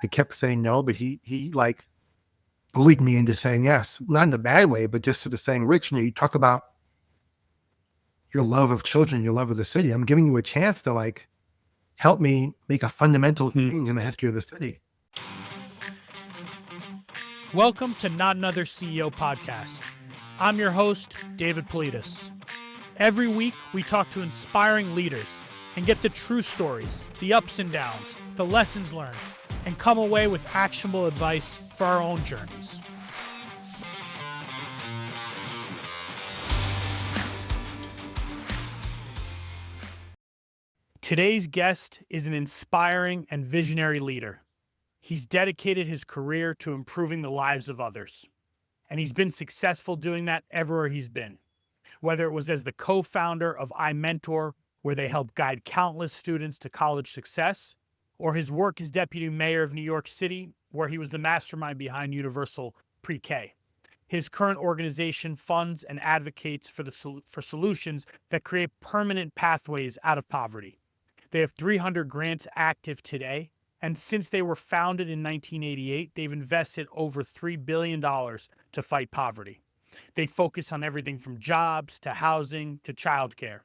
I kept saying no, but he like bullied me into saying yes, not in a bad way, but just sort of saying, Rich, you talk about your love of children, your love of the city. I'm giving you a chance to like help me make a fundamental change in the history of the city. Welcome to Not Another CEO podcast. I'm your host, David Politis. Every week, we talk to inspiring leaders and get the true stories, the ups and downs, the lessons learned, and come away with actionable advice for our own journeys. Today's guest is an inspiring and visionary leader. He's dedicated his career to improving the lives of others, and he's been successful doing that everywhere he's been. Whether it was as the co-founder of iMentor, where they help guide countless students to college success, or his work as deputy mayor of New York City, where he was the mastermind behind Universal Pre-K. His current organization funds and advocates for solutions that create permanent pathways out of poverty. They have 300 grants active today, and since they were founded in 1988, they've invested over $3 billion to fight poverty. They focus on everything from jobs to housing to childcare.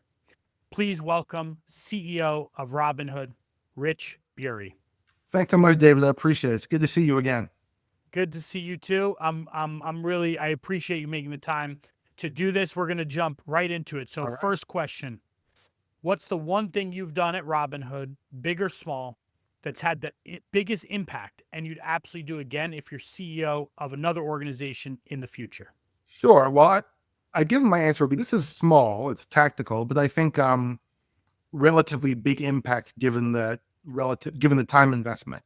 Please welcome CEO of Robinhood, Rich Buery. Thanks so much, David. I appreciate it. It's good to see you again. Good to see you too. I appreciate you making the time to do this. We're going to jump right into it. So First question, what's the one thing you've done at Robinhood, big or small, that's had the biggest impact and you'd absolutely do again if you're CEO of another organization in the future? Sure. Well, I give my answer. This is small. It's tactical, but I think relatively big impact given the time investment.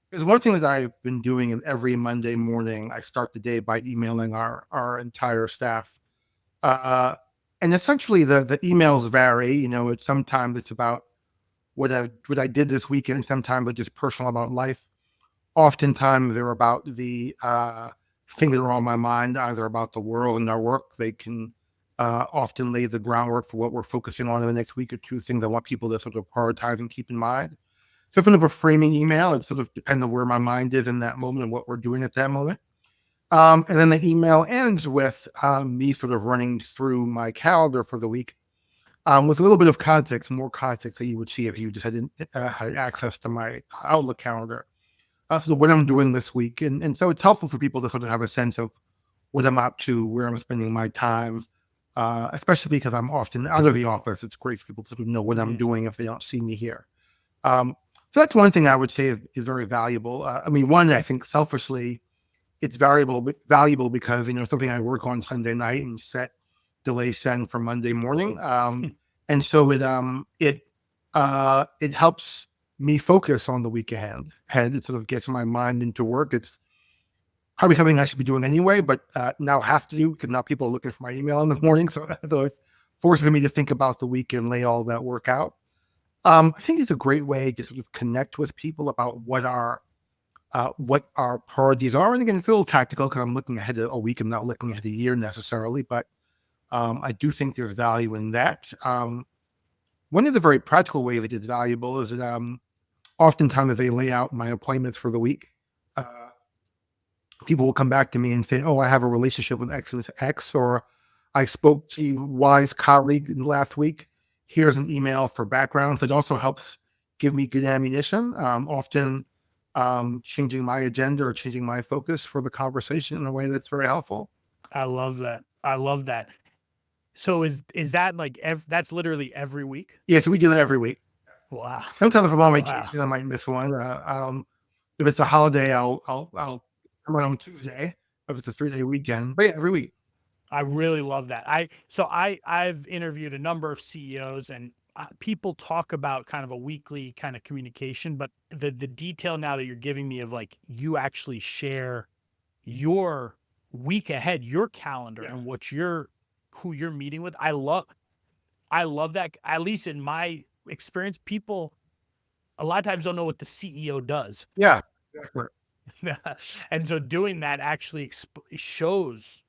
Because one thing that I've been doing every Monday morning, I start the day by emailing our entire staff, and essentially the emails vary. Sometimes it's about what I did this weekend. Sometimes it's just personal about life. Oftentimes they're about the things that are on my mind, either about the world and our work. They can often lay the groundwork for what we're focusing on in the next week or two, things I want people to sort of prioritize and keep in mind. So kind of a framing email, it sort of depends on where my mind is in that moment and what we're doing at that moment. And then the email ends with me sort of running through my calendar for the week with a little bit of context, more context that you would see if you just had access to my Outlook calendar. So what I'm doing this week. And so it's helpful for people to sort of have a sense of what I'm up to, where I'm spending my time, especially because I'm often out of the office. It's great for people to sort of know what I'm doing if they don't see me here. So that's one thing I would say is very valuable. One, I think selfishly, it's valuable because, something I work on Sunday night and set delay send for Monday morning. And so it helps me focus on the week ahead. And it sort of gets my mind into work. It's probably something I should be doing anyway, but now have to do because now people are looking for my email in the morning. So it forces me to think about the week and lay all that work out. I think it's a great way to sort of connect with people about what our priorities are. And again, it's a little tactical because I'm looking ahead a week. I'm not looking ahead a year necessarily, but I do think there's value in that. One of the very practical ways that it's valuable is that oftentimes they lay out my appointments for the week. People will come back to me and say, oh, I have a relationship with X, or I spoke to Y's colleague last week. Here's an email for background. So it also helps give me good ammunition, often changing my agenda or changing my focus for the conversation in a way that's very helpful. I love that. So is that like that's literally every week? Yes, we do that every week. Wow. Sometimes if I'm on vacation, I might miss one. If it's a holiday, I'll come on Tuesday. If it's a 3-day weekend, but yeah, every week. I really love that. I've interviewed a number of CEOs and people talk about kind of a weekly kind of communication, but the detail now that you're giving me of like, you actually share your week ahead, your calendar and who you're meeting with. I love that. At least in my experience, people a lot of times don't know what the CEO does. Yeah, exactly. And so doing that actually shows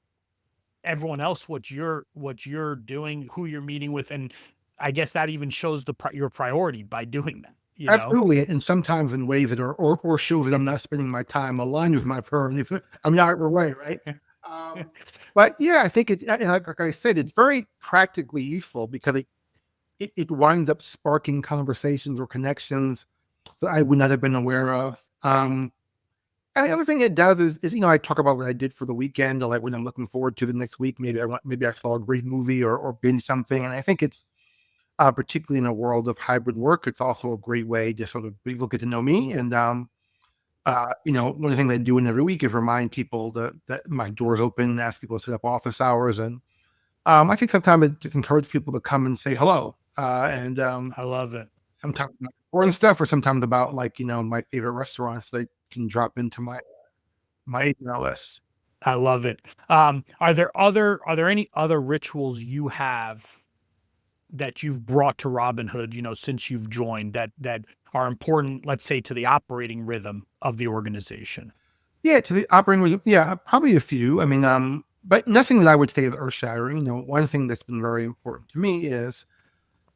everyone else what you're doing, who you're meeting with, and I guess that even shows your priority by doing that. you know? Absolutely, and sometimes in ways that are or shows that I'm not spending my time aligned with my priorities. I'm not way, right? Um, but yeah, I think it's and like I said, it's very practically useful because it winds up sparking conversations or connections that I would not have been aware of. And the other thing it does is I talk about what I did for the weekend, or like when I'm looking forward to the next week. Maybe I saw a great movie or binge something, and I think it's particularly in a world of hybrid work, it's also a great way to sort of people get to know me. And one of the things I do in every week is remind people that my door's open, ask people to set up office hours, and I think sometimes it just encourages people to come and say hello. And I love it. sometimes about important stuff, or sometimes about like my favorite restaurants that can drop into my email list. I love it. Are there any other rituals you have that you've brought to Robinhood, since you've joined that are important, let's say, to the operating rhythm of the organization? Yeah, to the operating room, yeah, probably a few. I mean, but nothing that I would say is earth shattering. One thing that's been very important to me is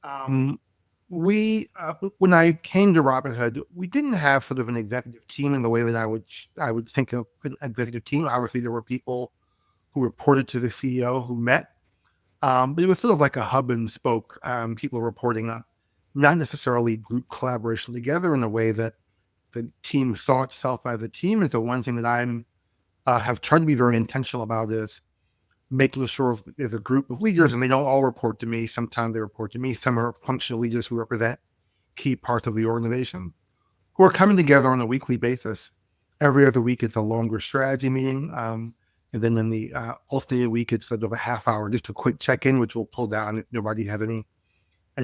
um, when I came to Robinhood, we didn't have sort of an executive team in the way that I would think of an executive team. Obviously, there were people who reported to the CEO who met, but it was sort of like a hub and spoke. People reporting up, not necessarily group collaboration together in a way that the team saw itself as a team. And the one thing that I'm have tried to be very intentional about is making sure there's a group of leaders and they don't all report to me. Sometimes they report to me. Some are functional leaders who represent key parts of the organization who are coming together on a weekly basis. Every other week, it's a longer strategy meeting. And then in the alternate week, it's sort of a half hour, just a quick check-in, which will pull down if nobody has any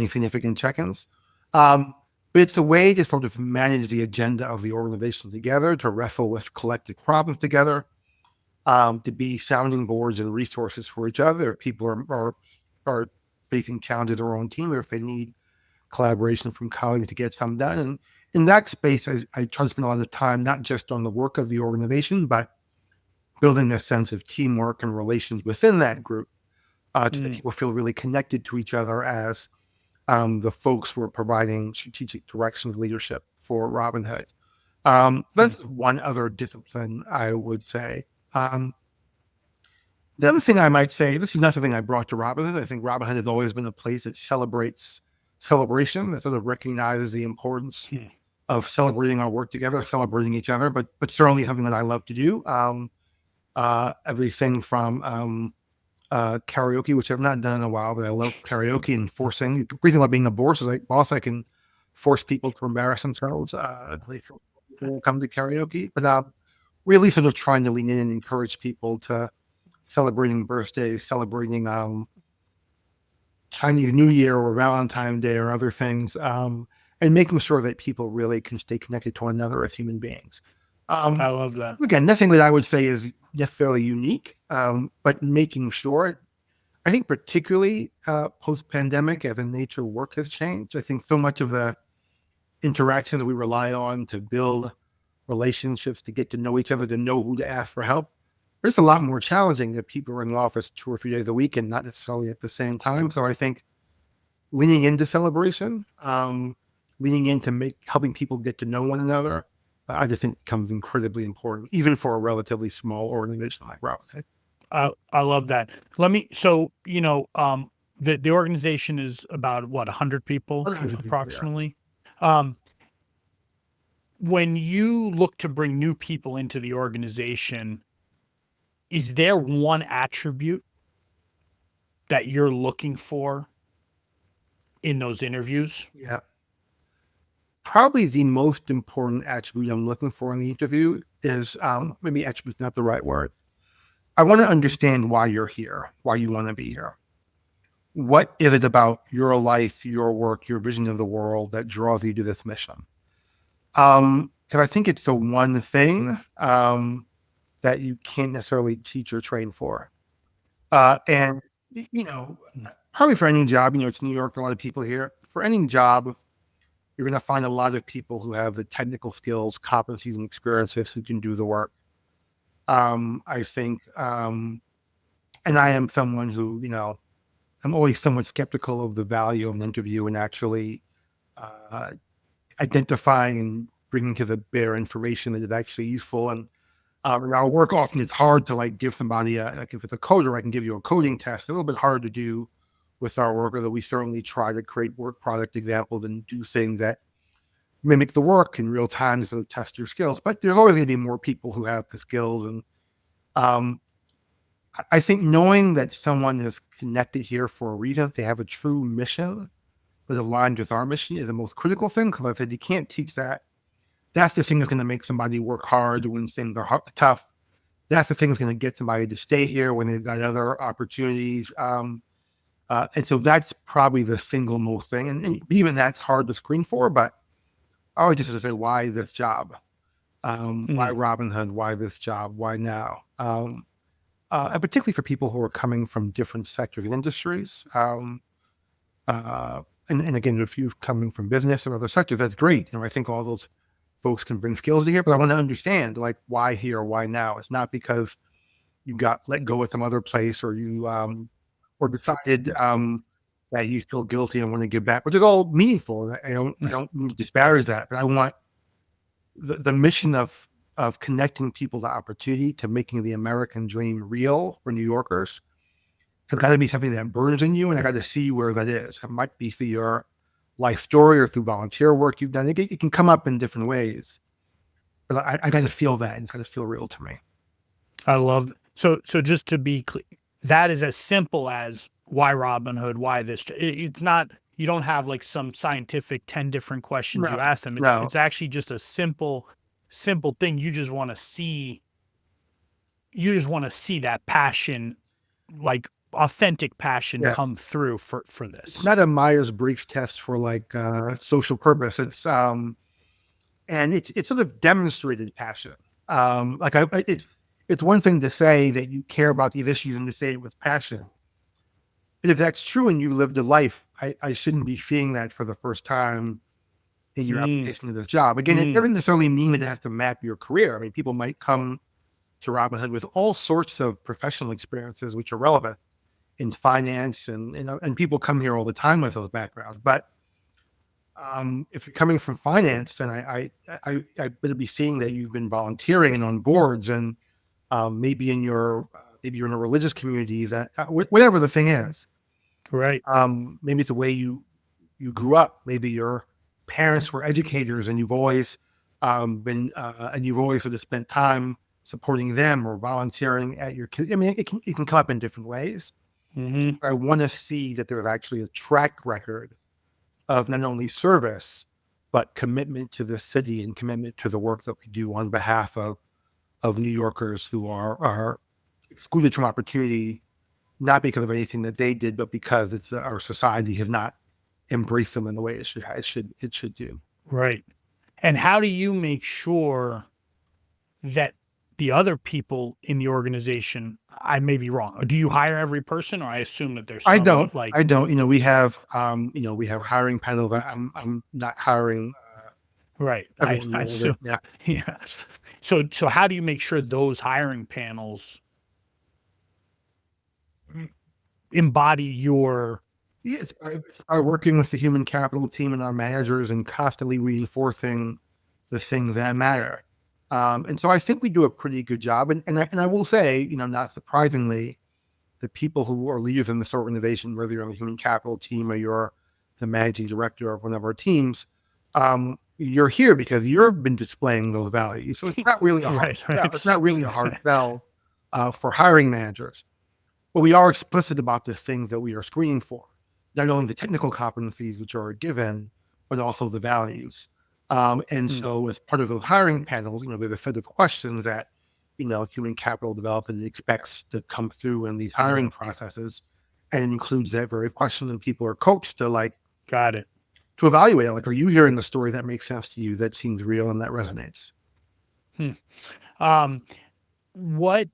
significant check-ins. But it's a way to sort of manage the agenda of the organization together, to wrestle with collective problems together, to be sounding boards and resources for each other. If people are facing challenges in their own team, or if they need collaboration from colleagues to get something done. And in that space, I try to spend a lot of time not just on the work of the organization, but building a sense of teamwork and relations within that group, to make Mm, people feel really connected to each other as the folks who are providing strategic direction and leadership for Robinhood. mm. That's one other discipline I would say. Um, the other thing I might say, this is not something I brought to Robinhood. I think Robinhood has always been a place that celebrates celebration, that sort of recognizes the importance Hmm. of celebrating our work together, celebrating each other, but certainly something that I love to do. Everything from karaoke, which I've not done in a while, but I love karaoke and forcing. The great thing about being a boss, I can force people to embarrass themselves. People come to karaoke, but really sort of trying to lean in and encourage people to celebrating birthdays, celebrating Chinese New Year or Valentine's Day or other things, and making sure that people really can stay connected to one another as human beings. I Um, love that. again, nothing that I would say is necessarily unique, but making sure, I think particularly post-pandemic, as the nature of work has changed, I think so much of the interaction that we rely on to build relationships, to get to know each other, to know who to ask for help, it's a lot more challenging that people are in the office 2 or 3 days a week and not necessarily at the same time. So I think leaning into celebration, leaning into helping people get to know one another, I just think becomes incredibly important, even for a relatively small organization like Robinhood. I love that. The organization is about what, 100 people 100 people, yeah. approximately. Um, when you look to bring new people into the organization, is there one attribute that you're looking for in those interviews? Yeah. Probably the most important attribute I'm looking for in the interview is maybe attribute's not the right word. I want to understand why you're here, why you want to be here. What is it about your life, your work, your vision of the world that draws you to this mission? Because I think it's the one thing that you can't necessarily teach or train for. And you know, Mm. probably for any job, it's New York, a lot of people here. For any job, you're going to find a lot of people who have the technical skills, competencies, and experiences who can do the work. I think, and I am someone who, I'm always somewhat skeptical of the value of an interview and actually uh, identifying and bringing to the bear information that is actually useful. And in our work, often it's hard to like give somebody like if it's a coder, I can give you a coding test. A little bit harder to do with our work, although we certainly try to create work product examples and do things that mimic the work in real time to sort of test your skills. But there's always going to be more people who have the skills. And um, I think knowing that someone is connected here for a reason, they have a true mission that aligned with our mission is the most critical thing. Because I said you can't teach that. That's the thing that's going to make somebody work hard when things are tough. That's the thing that's going to get somebody to stay here when they've got other opportunities. And so that's probably the single most thing. And even that's hard to screen for. But I always just say, why this job? Why Robinhood? Why this job? Why now? And particularly for people who are coming from different sectors and industries. And again, if you're coming from business or other sectors, that's great. I think all those folks can bring skills to here, but I want to understand like why here, why now? It's not because you got let go at some other place or you or decided that you feel guilty and want to give back, which is all meaningful. I don't mean to disparage that, but I want the mission of connecting people to opportunity, to making the American dream real for New Yorkers. It's got to be something that burns in you, and I got to see where that is. It might be through your life story or through volunteer work you've done. It can come up in different ways, but I got to feel that, and it's got to feel real to me. I love so just to be clear, that is as simple as why Robinhood, why this. It's not, you don't have like some scientific 10 different questions you ask them. It's actually just a simple thing. You just want to see that passion, like authentic passion come through for this. It's not a Myers-Briggs test for like social purpose. It's and it's sort of demonstrated passion. It's one thing to say that you care about these issues and to say it with passion. But if that's true and you lived a life, I shouldn't be seeing that for the first time in your application to this job. Again, it doesn't necessarily mean that it has to map your career. I mean, people might come to Robinhood with all sorts of professional experiences which are relevant in finance, and people come here all the time with those backgrounds. But if you're coming from finance, then I better be seeing that you've been volunteering and on boards, and maybe you're in a religious community, that whatever the thing is, right? Maybe it's the way you grew up. Maybe your parents were educators, and you've always been and you've always sort of spent time supporting them or volunteering at your. I mean, it can come up in different ways. I want to see that there's actually a track record of not only service, but commitment to the city and commitment to the work that we do on behalf of New Yorkers who are excluded from opportunity, not because of anything that they did, but because it's our society have not embraced them in the way it should do. Right. And how do you make sure that the other people in the organization, I may be wrong, do you hire every person, or I assume that there's some, I don't. We have hiring panels. I'm not hiring. Right. I assume. Yeah. Yeah. So how do you make sure those hiring panels embody your? Yes, are working with the human capital team and our managers and constantly reinforcing the things that matter. And so I think we do a pretty good job. And I will say, not surprisingly, the people who are leaders in this organization, whether you're on the human capital team or you're the managing director of one of our teams, you're here because you've been displaying those values. So it's not really a hard, it's not really a hard sell for hiring managers. But we are explicit about the things that we are screening for, not only the technical competencies which are given, but also the values. And so as part of those hiring panels, there's a set of questions that, human capital development expects to come through in these hiring processes, and it includes that very question that people are coached to got it, to evaluate. Like, are you hearing the story that makes sense to you, that seems real and that resonates? What,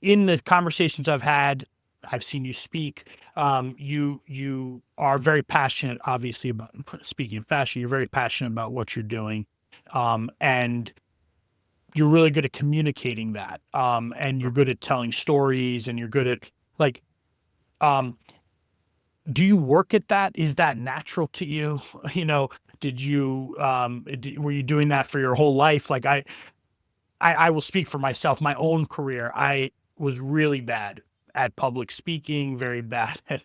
in the conversations I've had, I've seen you speak. You are very passionate, obviously, about speaking of fashion. You're very passionate about what you're doing, and you're really good at communicating that. And you're good at telling stories, and you're good at do you work at that? Is that natural to you? Did you were you doing that for your whole life? Like I will speak for myself, my own career. I was really bad at public speaking, very bad at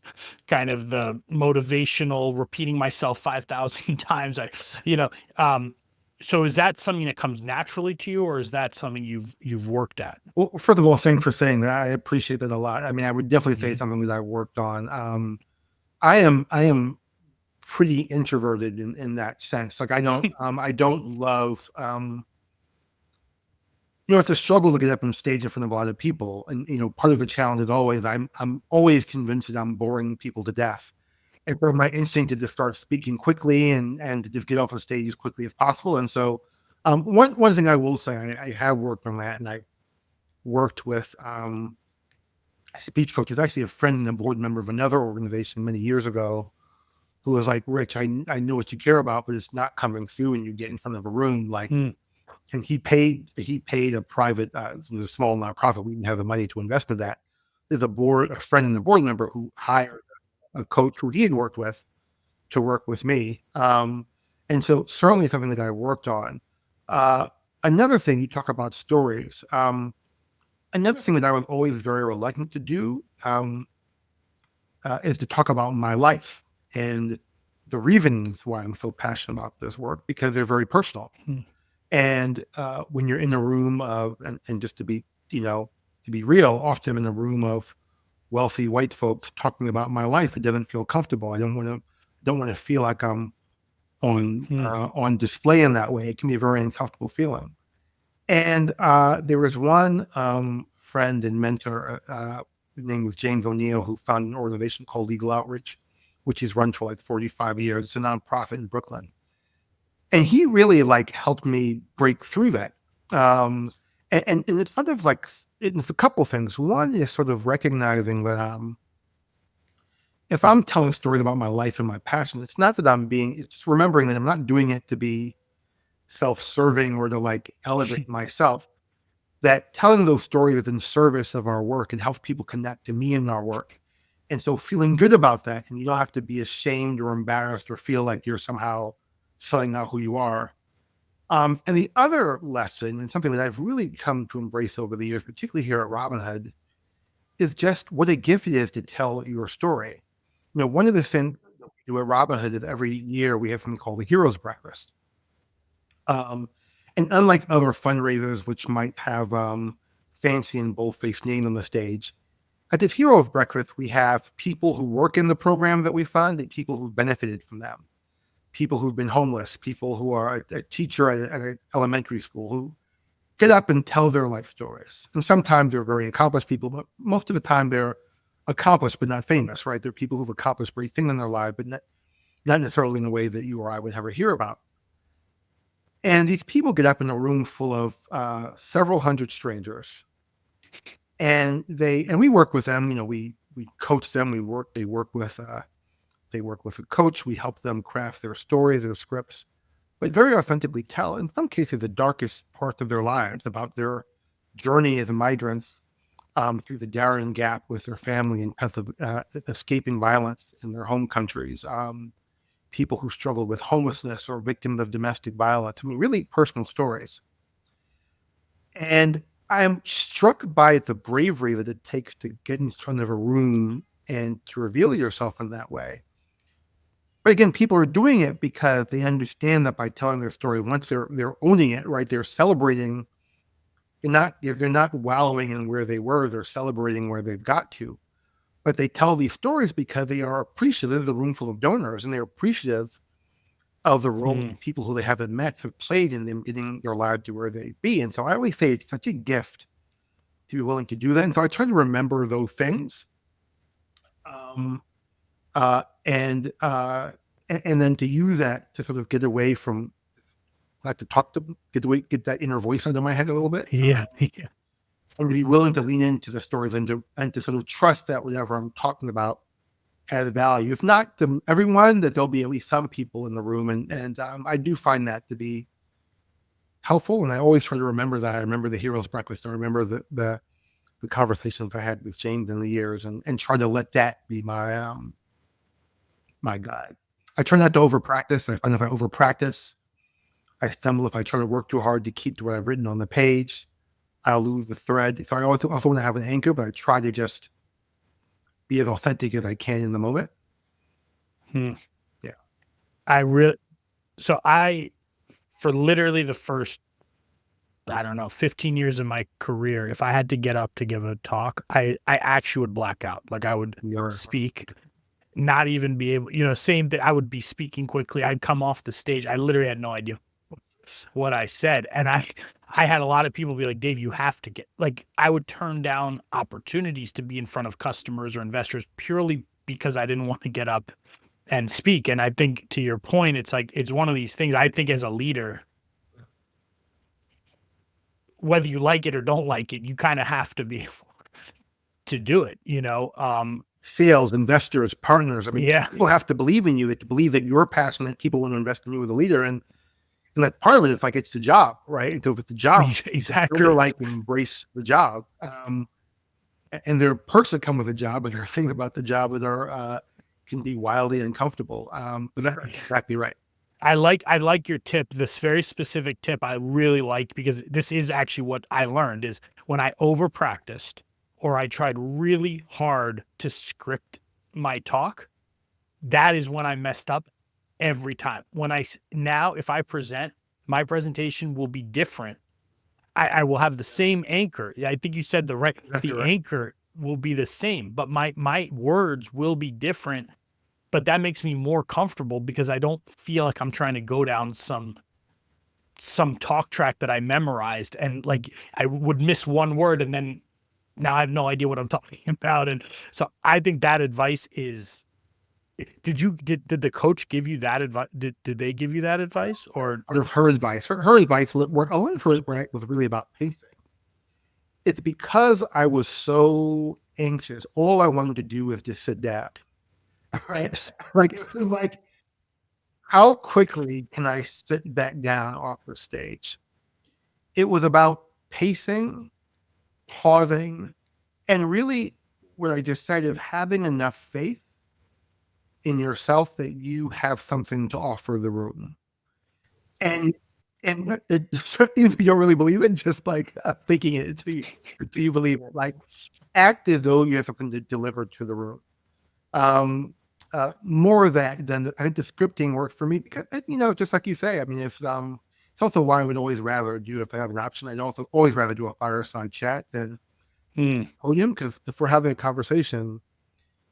kind of the motivational repeating myself 5,000 times. You know, um, so is that something that comes naturally to you, or is that something you've worked at? Well, first of all, thanks for saying that. I appreciate that a lot. I mean, I would definitely say it's Mhm. something that I worked on. I am pretty introverted in that sense. Like I don't love, it's a struggle to get up on stage in front of a lot of people. And, part of the challenge is always, I'm always convinced that I'm boring people to death. And so my instinct is to start speaking quickly and to just get off the stage as quickly as possible. And so, one thing I will say, I have worked on that, and I worked with, a speech coach. Is actually a friend and a board member of another organization many years ago, who was like, Rich, I know what you care about, but it's not coming through when you get in front of a room. Like, Mm, and he paid a private, it was a small nonprofit. We didn't have the money to invest in that. There's a friend and the board member who hired a coach who he had worked with to work with me. And so certainly something that I worked on. Uh, Another thing, you talk about stories. Another thing that I was always very reluctant to do, is to talk about my life and the reasons why I'm so passionate about this work, because they're very personal. mm, And when you're in a room of, and just to be, to be real, often in a room of wealthy white folks talking about my life, it doesn't feel comfortable. I don't want to feel like I'm mm, on display in that way. It can be a very uncomfortable feeling. And there was one friend and mentor, his name was James O'Neill, who founded an organization called Legal Outreach, which he's run for like 45 years. It's a nonprofit in Brooklyn. And he really like helped me break through that. Um, and it's sort of like, it's a couple things. One is sort of recognizing that if I'm telling stories about my life and my passion, it's not that it's remembering that I'm not doing it to be self-serving or to like elevate myself, that telling those stories is in service of our work and helps people connect to me and our work. And so feeling good about that, and you don't have to be ashamed or embarrassed or feel like you're somehow selling out who you are. And the other lesson, and something that I've really come to embrace over the years, particularly here at Robinhood, is just what a gift it is to tell your story. One of the things that we do at Robinhood is every year we have something called the Heroes Breakfast. Um, and unlike other fundraisers, which might have fancy and bold-faced names on the stage, at the Heroes Breakfast, we have people who work in the program that we fund and people who've benefited from them, people who've been homeless, people who are a teacher at an elementary school who get up and tell their life stories. And sometimes they're very accomplished people, but most of the time they're accomplished but not famous, right? They're people who've accomplished great things in their life, but not necessarily in a way that you or I would ever hear about. And these people get up in a room full of several hundred strangers, and we work with them. We coach them. They work with a coach. We help them craft their stories, their scripts, but very authentically tell, in some cases, the darkest parts of their lives about their journey as migrants through the Darien Gap with their family and escaping violence in their home countries. People who struggle with homelessness or victims of domestic violence. I mean, really personal stories. And I'm struck by the bravery that it takes to get in front of a room and to reveal yourself in that way. But again, people are doing it because they understand that by telling their story, once they're owning it, right? They're celebrating. They're not wallowing in where they were. They're celebrating where they've got to. But they tell these stories because they are appreciative of the room full of donors, and they're appreciative of the role mm. that people who they haven't met have played in them getting their lives to where they be. And so I always say it's such a gift to be willing to do that. And so I try to remember those things. Um, uh, and, uh, and then to use that to sort of get away from, like to talk to, get that inner voice under my head a little bit, Yeah, yeah. and to be willing to lean into the stories and to sort of trust that whatever I'm talking about has value. If not to everyone, that there'll be at least some people in the room. And I do find that to be helpful. And I always try to remember that. I remember the Heroes Breakfast. I remember the conversations I had with James in the years, and try to let that be my guide. I try not to over practice. I find if I over practice, I stumble. If I try to work too hard to keep to what I've written on the page, I'll lose the thread. So I also want to have an anchor, but I try to just be as authentic as I can in the moment. Hmm. Yeah. For literally the first, I don't know, 15 years of my career, if I had to get up to give a talk, I actually would black out. Like I would Yeah. speak, not even be able, same thing. I would be speaking quickly. I'd come off the stage. I literally had no idea what I said. And I had a lot of people be like, Dave, you have to get, like, I would turn down opportunities to be in front of customers or investors purely because I didn't want to get up and speak. And I think to your point, it's like, it's one of these things I think as a leader, whether you like it or don't like it, you kind of have to be able to do it, Sales, investors, partners. I mean, Yeah. people have to believe in you, that believe that you're passionate. People want to invest in you as a leader. And that part of it is like, it's the job, right? And so if it's the job, Exactly. you're like, embrace the job. And there are perks that come with the job, but there are things about the job that are, can be wildly uncomfortable. But that's exactly right. I like your tip, this very specific tip I really like, because this is actually what I learned is when I over practiced or I tried really hard to script my talk, that is when I messed up every time. Now, if I present, my presentation will be different. I will have the same anchor. I think you said the anchor will be the same, but my words will be different. But that makes me more comfortable because I don't feel like I'm trying to go down some talk track that I memorized, and like I would miss one word and then now I have no idea what I'm talking about. And so I think that advice is, did the coach give you that advice? Did they give you that advice or? Part of her advice, her advice, a lot of her advice was really about pacing. It's because I was so anxious. All I wanted to do was just sit down. Right. Like, it was like, how quickly can I sit back down off the stage? It was about pacing, pausing, and really what I decided, having enough faith in yourself that you have something to offer the room. And certainly if you don't really believe it, just like thinking it until you believe it. Like, act as though you have something to deliver to the room. More of that than I think the scripting works for me because, just like you say, I mean, if it's also why I would always rather do, if I have an option, I'd also always rather do a fireside chat than podium, because if we're having a conversation,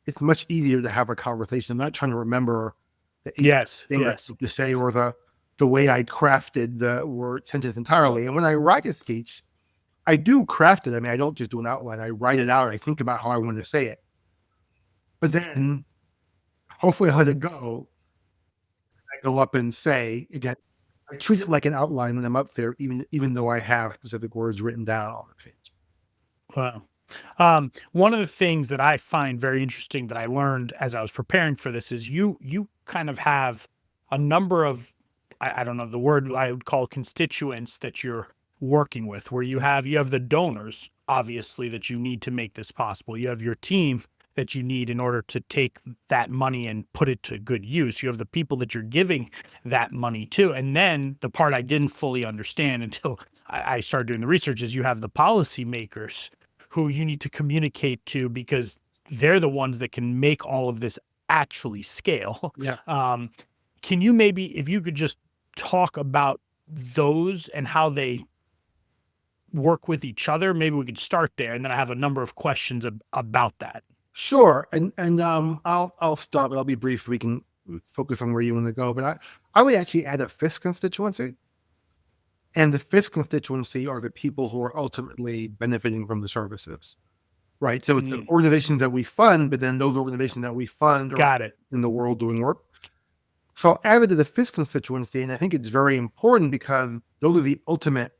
it's much easier to have a conversation. I'm not trying to remember the things to say or the way I crafted the word sentence entirely. And when I write a speech, I do craft it. I mean, I don't just do an outline. I write it out. I think about how I want to say it. But then hopefully I let it go. I go up and say, again, I treat it like an outline when I'm up there, even though I have specific words written down on the page. Wow. One of the things that I find very interesting that I learned as I was preparing for this is you kind of have a number of, I don't know the word I would call constituents that you're working with, where you have the donors, obviously, that you need to make this possible. You have your team that you need in order to take that money and put it to good use. You have the people that you're giving that money to. And then the part I didn't fully understand until I started doing the research is you have the policymakers who you need to communicate to, because they're the ones that can make all of this actually scale. Yeah. Can you maybe, if you could just talk about those and how they work with each other, maybe we could start there. And then I have a number of questions about that. Sure. And I'll start, but I'll be brief. We can focus on where you want to go. But I would actually add a fifth constituency. And the fifth constituency are the people who are ultimately benefiting from the services, right? So it's the organizations that we fund, but then those organizations that we fund are in the world doing work. So I added to the fifth constituency, and I think it's very important because those are the ultimate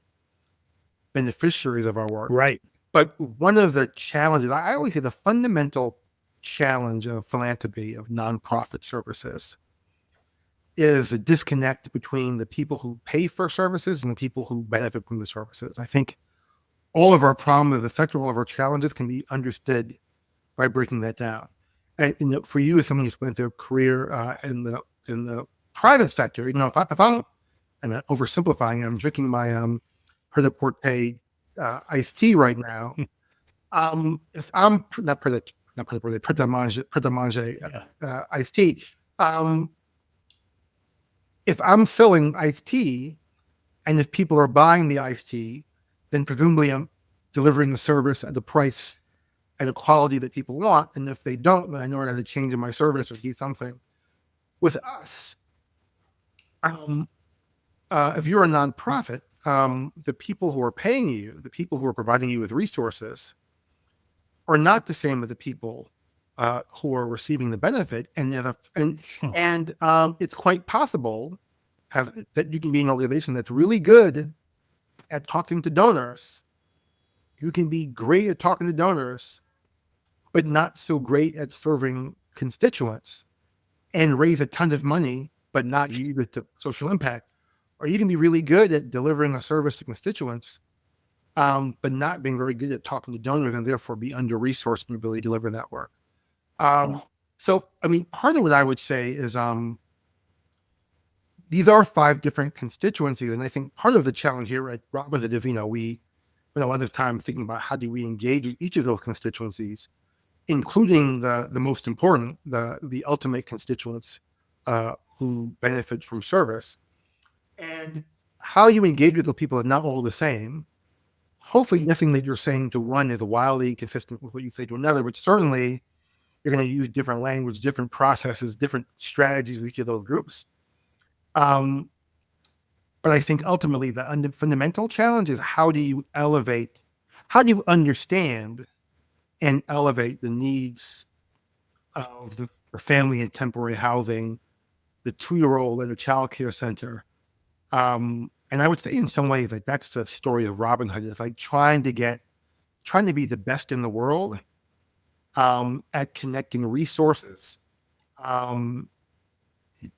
beneficiaries of our work. Right. But one of the challenges, I always say the fundamental challenge of philanthropy, of nonprofit services, is a disconnect between the people who pay for services and the people who benefit from the services. I think all of our problems, the effect of all of our challenges, can be understood by breaking that down. And for you, as someone who spent their career in the in the private sector, if I'm, and I'm oversimplifying, I'm drinking my Pret-a-Porter iced tea right now. If I'm not Pret-a-Manger Yeah. iced tea, um, if I'm filling iced tea, and if people are buying the iced tea, then presumably I'm delivering the service at the price and the quality that people want. And if they don't, then I know I got to change in my service or do something. With us, um, if you're a nonprofit, the people who are paying you, the people who are providing you with resources, are not the same as the people who are receiving the benefit. And it's quite possible that you can be in an organization that's really good at talking to donors. You can be great at talking to donors, but not so great at serving constituents and raise a ton of money, but not use it to social impact. Or you can be really good at delivering a service to constituents, but not being very good at talking to donors and therefore be under resourced in ability to deliver that work. Um, so, I mean, part of what I would say is these are 5 different constituencies. And I think part of the challenge here at Robinhood is, we spend a lot of time thinking about how do we engage with each of those constituencies, including the most important, the ultimate constituents who benefit from service. And how you engage with those people are not all the same. Hopefully, nothing that you're saying to one is wildly inconsistent with what you say to another, but certainly you're going to use different language, different processes, different strategies with each of those groups. But I think ultimately the fundamental challenge is how do you understand and elevate the needs of the family and temporary housing, the 2-year-old at a child care center. And I would say in some ways, like that's the story of Robinhood. It's like trying to be the best in the world at connecting resources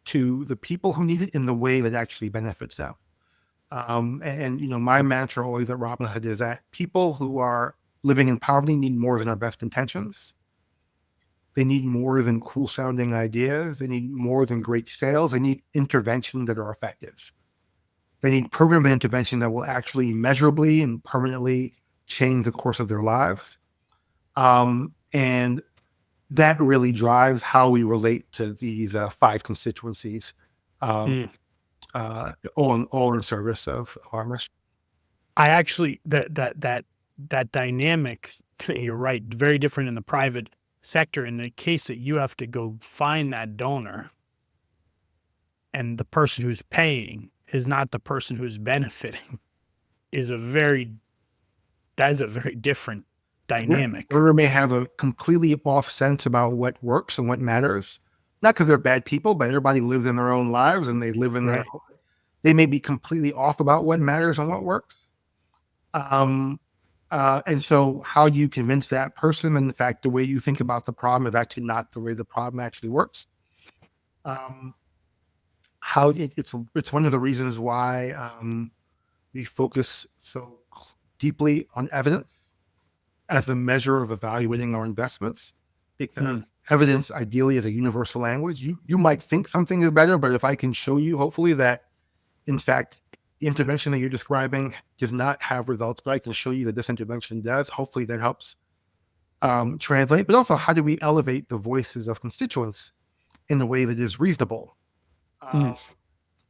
to the people who need it in the way that actually benefits them. My mantra always at Robinhood is that people who are living in poverty need more than our best intentions. They need more than cool sounding ideas. They need more than great sales. They need intervention that are effective. They need program and intervention that will actually measurably and permanently change the course of their lives. And that really drives how we relate to these 5 constituencies, all in service of our mission. I actually that dynamic, you're right, very different in the private sector. In the case that you have to go find that donor and the person who's paying is not the person who's benefiting is that is a very different dynamic. Donor may have a completely off sense about what works and what matters. Not because they're bad people, but everybody lives in their own lives and they live in their Right. own. They may be completely off about what matters and what works. And so how do you convince that person? And in fact, the way you think about the problem is actually not the way the problem actually works. It's one of the reasons why we focus so deeply on evidence as a measure of evaluating our investments, because evidence ideally is a universal language. You might think something is better, but if I can show you, hopefully, that in fact the intervention that you're describing does not have results, but I can show you that this intervention does, hopefully that helps translate. But also, how do we elevate the voices of constituents in a way that is reasonable?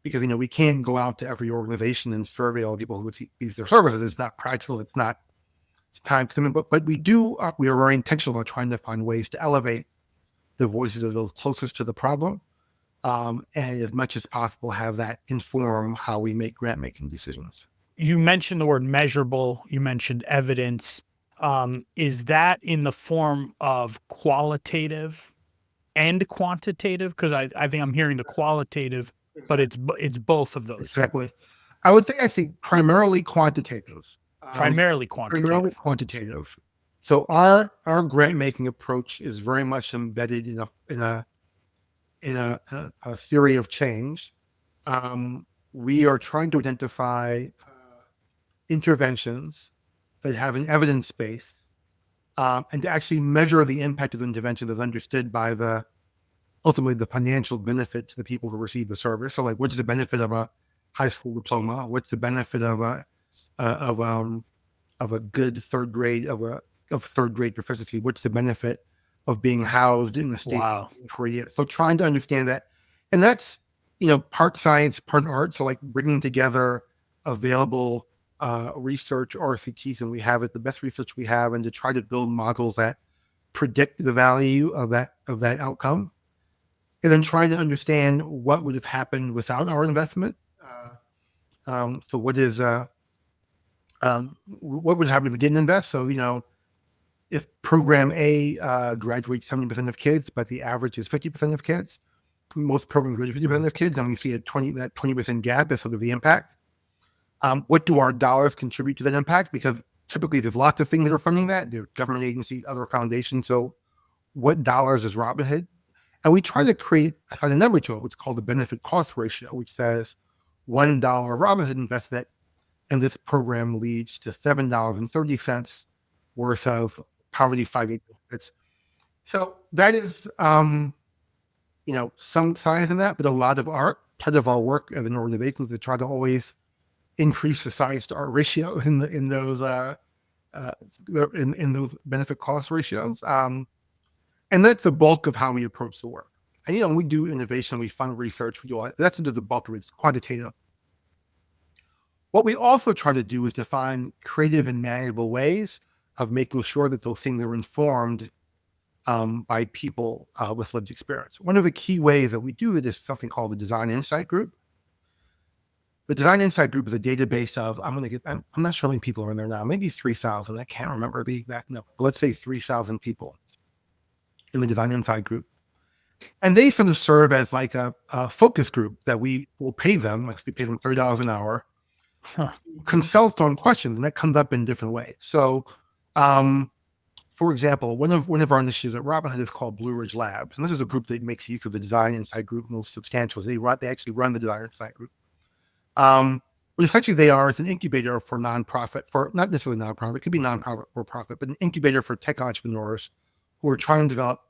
Because we can't go out to every organization and survey all the people who use their services. It's not practical. It's time consuming. But we are very intentional about trying to find ways to elevate the voices of those closest to the problem, and as much as possible have that inform how we make grant making decisions. You mentioned the word measurable. You mentioned evidence. Is that in the form of qualitative and quantitative? Because I think I'm hearing the qualitative, but it's both of those. Exactly. I would think actually primarily quantitative. Primarily quantitative. Primarily quantitative. So our grant making approach is very much embedded in a theory of change. We are trying to identify interventions that have an evidence base, and to actually measure the impact of the intervention that's understood by the ultimately the financial benefit to the people who receive the service. So like, what's the benefit of a high school diploma? What's the benefit of a good third grade proficiency? What's the benefit of being housed in the state Wow. for a year? So trying to understand that, and that's part science, part art. So like bringing together available research or RCTs, and we have it the best research we have, and to try to build models that predict the value of that outcome, and then trying to understand what would have happened without our investment. So what would happen if we didn't invest? So if program A graduates 70% of kids, but the average is 50% of kids, most programs graduate 50% of kids, and we see that 20% gap is sort of the impact. What do our dollars contribute to that impact? Because typically there's lots of things that are funding that. There's government agencies, other foundations. So what dollars is Robinhood? And we try to assign a number to it, which is called the benefit cost ratio, which says $1 Robinhood investment in this program leads to $7.30 worth of poverty fighting benefits. So that is, some science in that, but a lot of art. Part of our work as an organization is to try to always increase the science to art ratio in those benefit cost ratios. And that's the bulk of how we approach the work. And we do innovation, we fund research, we do all that. That's the bulk of it. It's quantitative. What we also try to do is define creative and manageable ways of making sure that those things are informed by people with lived experience. One of the key ways that we do it is something called the Design Insight Group. The Design Insight Group is a database of, I'm not sure how many people are in there now, maybe 3,000. I can't remember the exact number. Let's say 3,000 people in the Design Insight Group. And they sort of serve as like a focus group that we will pay them, we pay them $30 an hour, consult on questions, and that comes up in different ways. So, for example, one of our initiatives at Robinhood is called Blue Ridge Labs, and this is a group that makes use of the Design Insight Group most substantially. They actually run the Design Insight Group. But essentially, it's an incubator for nonprofit, for not necessarily nonprofit, it could be nonprofit or profit, but an incubator for tech entrepreneurs who are trying to develop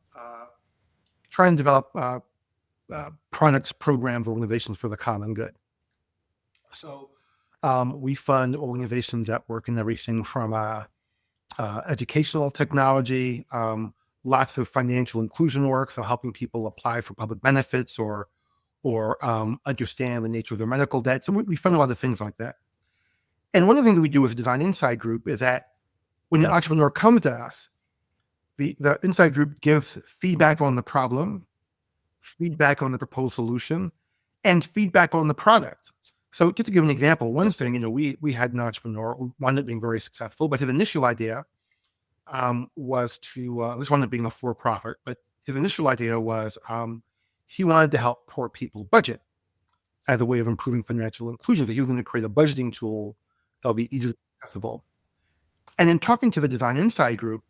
products, programs, organizations for the common good. So we fund organizations that work in everything from educational technology, lots of financial inclusion work, so helping people apply for public benefits or understand the nature of their medical debt. So we fund a lot of things like that. And one of the things that we do with the Design Insight Group is that when the entrepreneur comes to us, the Insight Group gives feedback on the problem, feedback on the proposed solution, and feedback on the product. So just to give an example, one thing, we had an entrepreneur who wound up being very successful, but his initial idea was to, this wound up being a for-profit, but his initial idea was he wanted to help poor people budget as a way of improving financial inclusion. So he was going to create a budgeting tool that'll be easily accessible. And in talking to the Design Insight Group,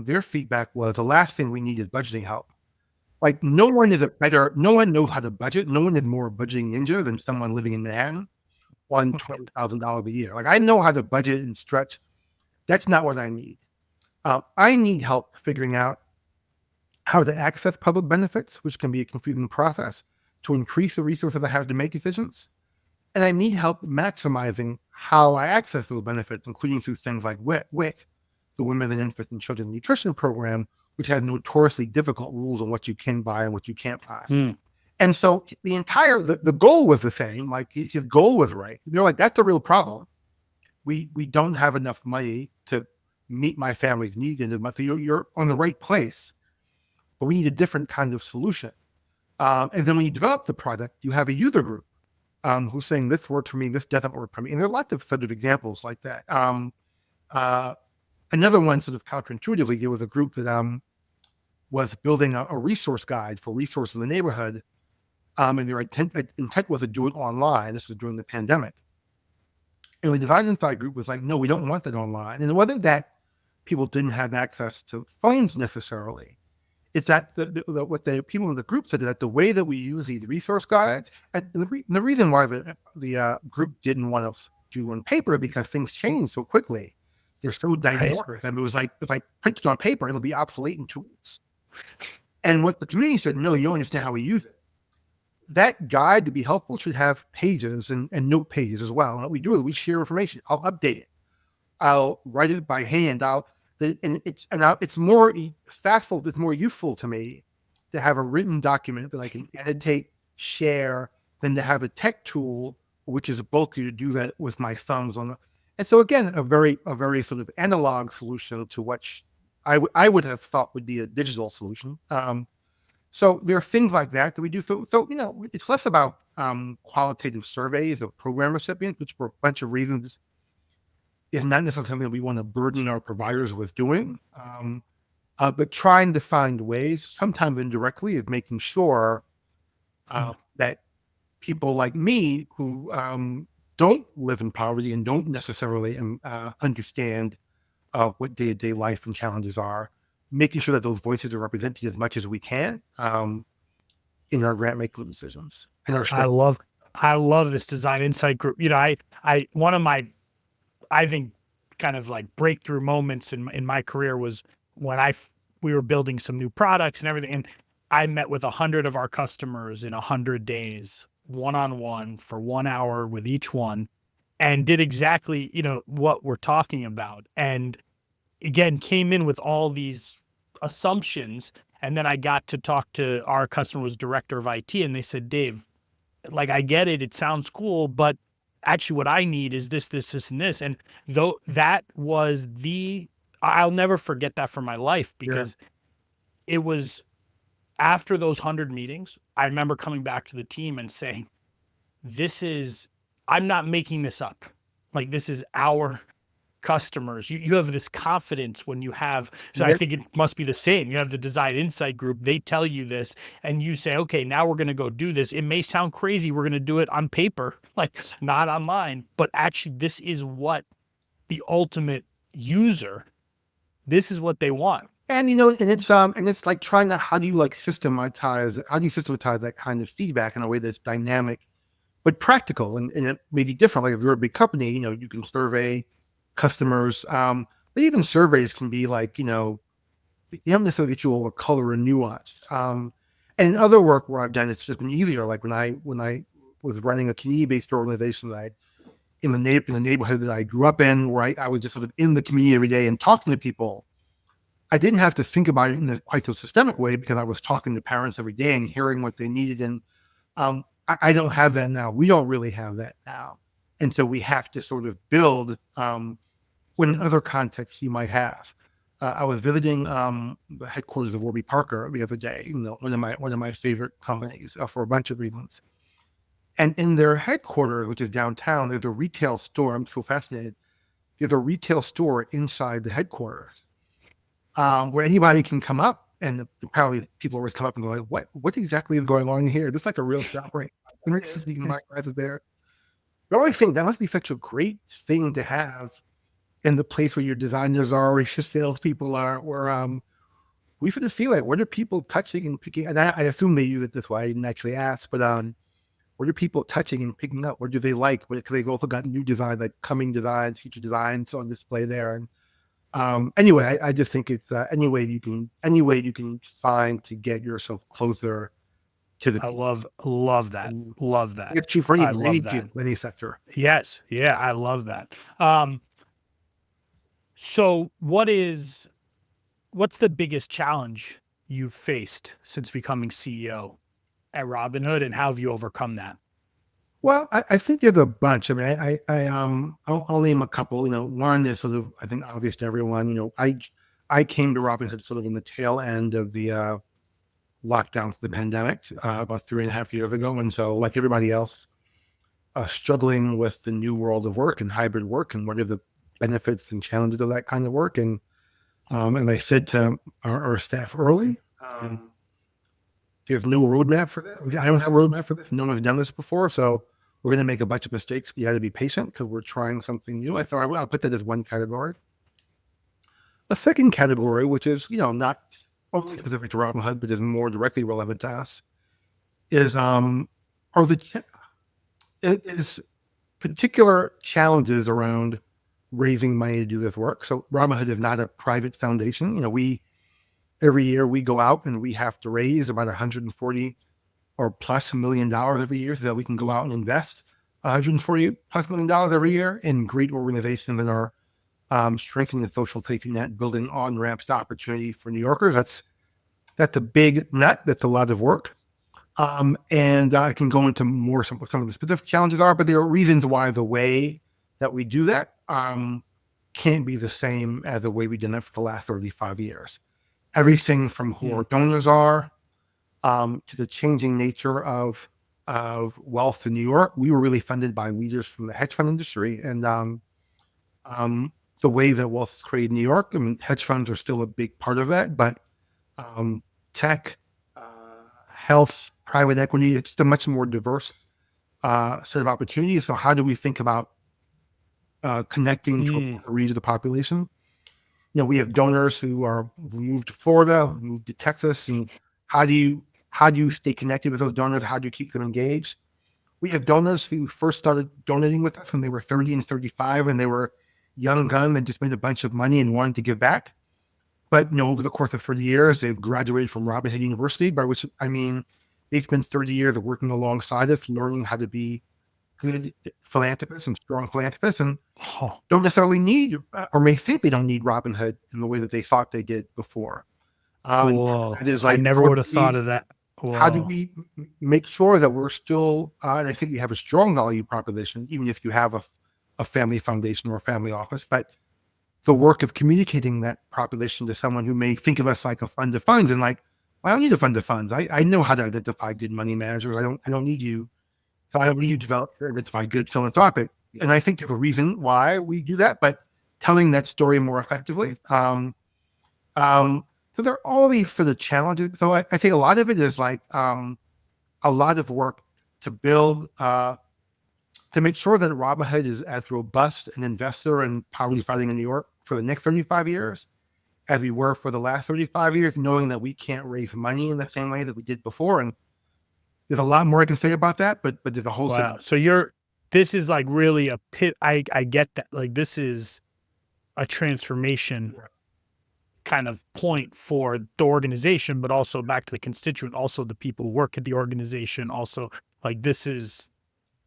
their feedback was the last thing we need is budgeting help. Like no one knows how to budget. No one is more budgeting ninja than someone living in Manhattan on $20,000 a year. Like I know how to budget and stretch. That's not what I need. I need help figuring out how to access public benefits, which can be a confusing process, to increase the resources I have to make decisions. And I need help maximizing how I access those benefits, including through things like WIC, the Women and Infant and Children Nutrition Program, which has notoriously difficult rules on what you can buy and what you can't buy. And so the goal was the same, like his goal was right. They're like, that's the real problem. We don't have enough money to meet my family's needs in the month. You're on the right place, but we need a different kind of solution. And then when you develop the product, you have a user group who's saying, this works for me, this doesn't work for me. And there are lots of sort of examples like that. Another one sort of counterintuitively, there was a group that was building a resource guide for resources in the neighborhood. And their intent was to do it online. This was during the pandemic. And the Design Insight Group was like, no, we don't want that online. And it wasn't that people didn't have access to funds necessarily. It's that what the people in the group said, that the way that we use these resource guides, and the reason why the group didn't want to do on paper, because things change so quickly. They're so dynamic. Right. And it was like, if I print it on paper, it'll be obsolete in 2 weeks. And what the community said, no, you don't understand how we use it. That guide, to be helpful, should have pages and note pages as well. And what we do is we share information. I'll update it. I'll write it by hand. It's more factful. It's more useful to me to have a written document that I can annotate, share, than to have a tech tool, which is bulky, to do that with my thumbs on the. And so again, a very sort of analog solution to what I would have thought would be a digital solution. So there are things like that we do. So it's less about qualitative surveys of program recipients, which for a bunch of reasons is not necessarily something that we want to burden our providers with doing. But trying to find ways, sometimes indirectly, of making sure that people like me who don't live in poverty and don't necessarily understand what day-to-day life and challenges are, making sure that those voices are represented as much as we can in our grant making decisions. And I love this design insight group. One of my, I think, kind of like breakthrough moments in my career was when we were building some new products and everything. And I met with 100 of our customers in 100 days, one-on-one for 1 hour with each one, and did exactly, what we're talking about. And again, came in with all these assumptions. And then I got to talk to our customer was director of IT, and they said, Dave, like, I get it. It sounds cool, but actually what I need is this, this, this, and this. And though that was I'll never forget that for my life, because it was after those 100 meetings, I remember coming back to the team and saying, I'm not making this up. Like, this is our customers. You have this confidence when you have, so I think it must be the same. You have the design insight group, they tell you this, and you say, okay, now we're going to go do this. It may sound crazy. We're going to do it on paper, like not online, but actually this is what the ultimate user, this is what they want. And it's like trying to, how do you systematize that kind of feedback in a way that's dynamic but practical, and it may be different. Like if you're a big company, you can survey customers, but even surveys can be like, you don't necessarily get you all the color and nuance. And in other work where I've done, it's just been easier. Like when I was running a community-based organization that in the neighborhood that I grew up in, where I was just sort of in the community every day and talking to people, I didn't have to think about it in quite so systemic way, because I was talking to parents every day and hearing what they needed. And I don't have that now. We don't really have that now. And so we have to sort of build when in other contexts you might have. I was visiting the headquarters of Warby Parker the other day, one of my favorite companies for a bunch of reasons. And in their headquarters, which is downtown, there's a retail store. I'm so fascinated. There's a retail store inside the headquarters where anybody can come up, and apparently people always come up and go like, what exactly is going on here? This is like a real shop, right? You can buy glasses there. The only thing, that must be such a great thing to have in the place where your designers are, or your salespeople are, where we sort of feel like, what are people touching and picking? And I assume they use it this way. I didn't actually ask, but what are people touching and picking up? What do they like? Because they've also got new designs, like coming designs, future designs on display there. And anyway, I just think it's any way you can find to get yourself closer to the. I love that. Love that. It's true for any sector. Yes. Yeah. I love that. So what's the biggest challenge you've faced since becoming CEO at Robinhood, and how have you overcome that? Well, I think there's a bunch. I mean, I'll name a couple. One is sort of, I think, obvious to everyone. I came to Robinhood sort of in the tail end of the lockdown for the pandemic about 3.5 years ago, and so like everybody else, struggling with the new world of work and hybrid work, and what are the benefits and challenges of that kind of work. And I said to our staff early, there's no roadmap for this. I don't have a roadmap for this. No one's done this before. So we're going to make a bunch of mistakes. You got to be patient because we're trying something new. I thought I'll put that as one category. A second category, which is, not only specific to Robinhood, but is more directly relevant to us, is particular challenges around raising money to do this work. So Robinhood is not a private foundation. We Every year we go out and we have to raise about 140 or plus $1 million every year so that we can go out and invest 140 plus $1 million every year in great organizations that are strengthening the social safety net, building on ramps to opportunity for New Yorkers. That's a big nut. That's a lot of work. And I can go into more some of the specific challenges are, but there are reasons why the way that we do that can't be the same as the way we did it for the last 35 years. Everything from who our donors are to the changing nature of wealth in New York. We were really funded by leaders from the hedge fund industry, and the way that wealth is created in New York. I mean, hedge funds are still a big part of that, but tech, health, private equity, it's a much more diverse set of opportunities. So how do we think about connecting to a region of the population? You know, we have donors who moved to Florida, moved to Texas, and how do you stay connected with those donors? How do you keep them engaged? We have donors who first started donating with us when they were 30 and 35, and they were young gun and just made a bunch of money and wanted to give back. But over the course of 30 years, they've graduated from Robin Hood University, by which I mean they've spent 30 years of working alongside us, learning how to be good philanthropists and strong philanthropists, and don't necessarily need or may think they don't need Robin Hood in the way that they thought they did before. Whoa. That is I like, never would have thought of that. how do Whoa. we make sure that we're still, and I think we have a strong value proposition, even if you have a family foundation or a family office, but the work of communicating that proposition to someone who may think of us like a fund of funds and like, I don't need a fund of funds. I know how to identify good money managers. I don't need you. So I don't need you to identify good philanthropic. And I think there's a reason why we do that, but telling that story more effectively. So there are all these sort of challenges. So I think a lot of it is like a lot of work to build, to make sure that Robinhood is as robust an investor in poverty fighting in New York for the next 35 years as we were for the last 35 years, knowing that we can't raise money in the same way that we did before. And there's a lot more I can say about that, but there's a whole Wow. So this is like really a pit. I get that. Like this is a transformation kind of point for the organization, but also back to the constituent, also the people who work at the organization. Also, like this is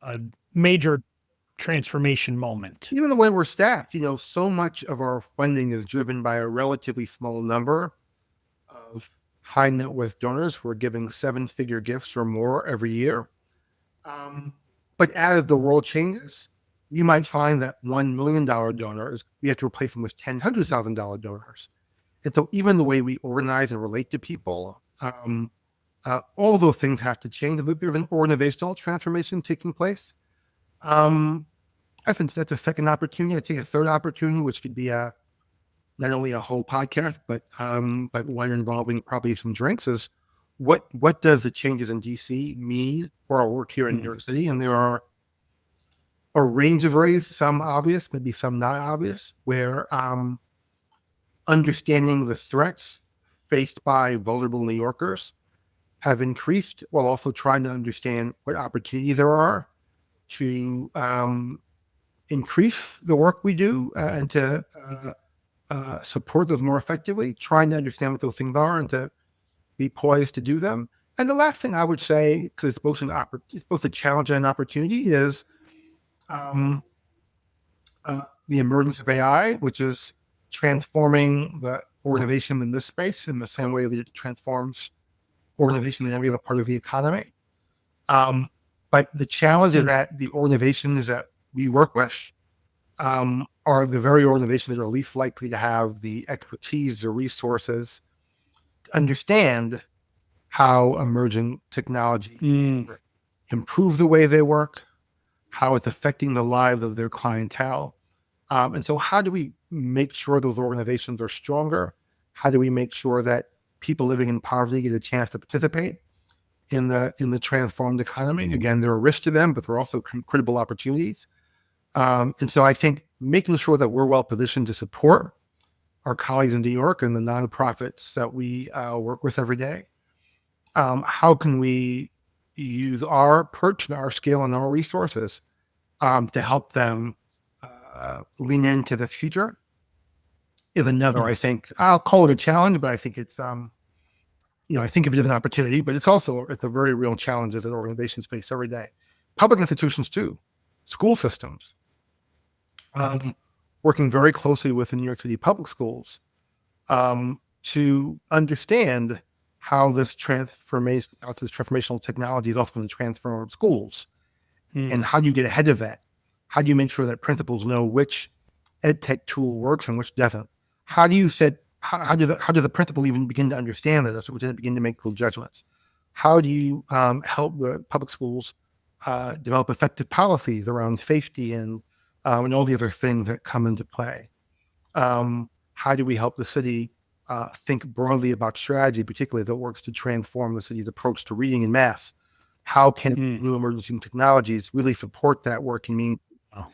a major transformation moment. Even the way we're staffed, so much of our funding is driven by a relatively small number of high net worth donors who are giving 7-figure gifts or more every year. But as the world changes, you might find that $1 million donors, we have to replace them with $100,000 donors. And so even the way we organize and relate to people, all of those things have to change. There's an organizational transformation taking place. I think that's a second opportunity. I think a third opportunity, which could be not only a whole podcast, but one involving probably some drinks, is what does the changes in DC mean for our work here in New York City? And there are a range of ways, some obvious, maybe some not obvious, where understanding the threats faced by vulnerable New Yorkers have increased, while also trying to understand what opportunities there are to increase the work we do and to support those more effectively, trying to understand what those things are and to be poised to do them. And the last thing I would say, because it's both a challenge and an opportunity, is the emergence of AI, which is transforming the organization in this space in the same way that it transforms organization in every other part of the economy. But the challenge is that the organizations that we work with are the very organizations that are least likely to have the expertise or resources to understand how emerging technology improve the way they work, how it's affecting the lives of their clientele. And so how do we make sure those organizations are stronger? How do we make sure that people living in poverty get a chance to participate in the transformed economy? Again, there are risks to them, but there are also credible opportunities. And so I think making sure that we're well positioned to support our colleagues in New York and the nonprofits that we work with every day. How can we use our perch and our scale and our resources to help them lean into the future is another. Hmm. I think I'll call it a challenge, but I think it's I think of it as an opportunity, but it's a very real challenge that organizations face every day. Public institutions too, school systems, working very closely with the New York City public schools to understand how this transformational technology is also going to transform schools, Hmm. and how do you get ahead of that? How do you make sure that principals know which ed tech tool works and which doesn't? How do you set how do the principal even begin to understand that, so we didn't begin to make those judgments? How do you help the public schools develop effective policies around safety and all the other things that come into play? How do we help the city think broadly about strategy, particularly that works to transform the city's approach to reading and math? How can Hmm. new emerging technologies really support that work and mean? Oh.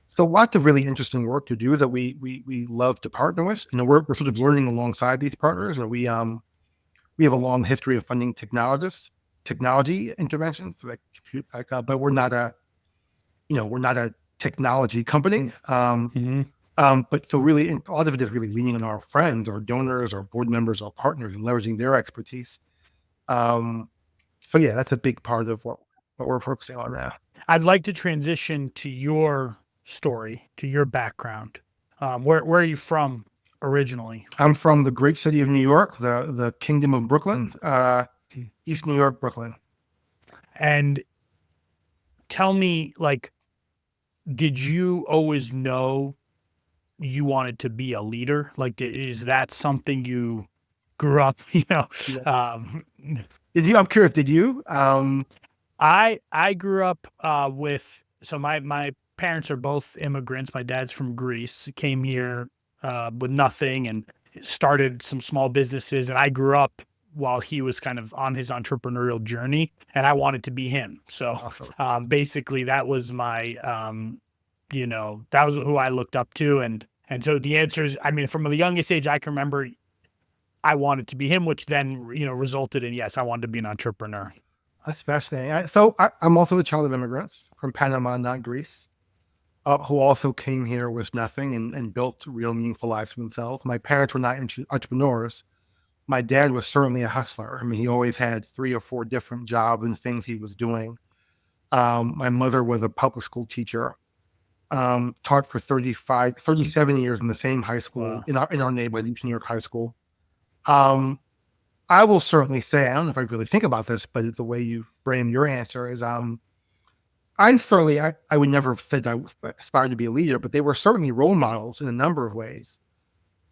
So lots of really interesting work to do that we love to partner with. We're sort of learning alongside these partners, and we have a long history of funding technology interventions, but we're not a technology company. Hmm. But so really, a lot of it is really leaning on our friends, our donors, our board members, our partners, and leveraging their expertise. Um, so yeah, that's a big part of what we're focusing on now. I'd like to transition to your story, to your background. Where are you from originally? I'm from the great city of New York, the Kingdom of Brooklyn, Hmm. East New York, Brooklyn. And tell me, like, did you always know you wanted to be a leader? Like, is that something you grew up, Yeah. um, Did you? I'm curious. Did you? I grew up with so my parents are both immigrants. My dad's from Greece, came here with nothing and started some small businesses. And I grew up while he was kind of on his entrepreneurial journey, and I wanted to be him. So Awesome. basically, that was my that was who I looked up to, and so the answer is, I mean, from the youngest age I can remember, I wanted to be him, which then resulted in, yes, I wanted to be an entrepreneur. That's fascinating. I'm also the child of immigrants from Panama, not Greece, who also came here with nothing and built real meaningful lives for themselves. My parents were not entrepreneurs. My dad was certainly a hustler. I mean, he always had 3 or 4 different jobs and things he was doing. My mother was a public school teacher, taught for 37 years in the same high school Wow. in our neighborhood, East New York High School. Um, I will certainly say, I don't know if I really think about this, but the way you frame your answer is, I would never have said I aspired to be a leader, but they were certainly role models in a number of ways.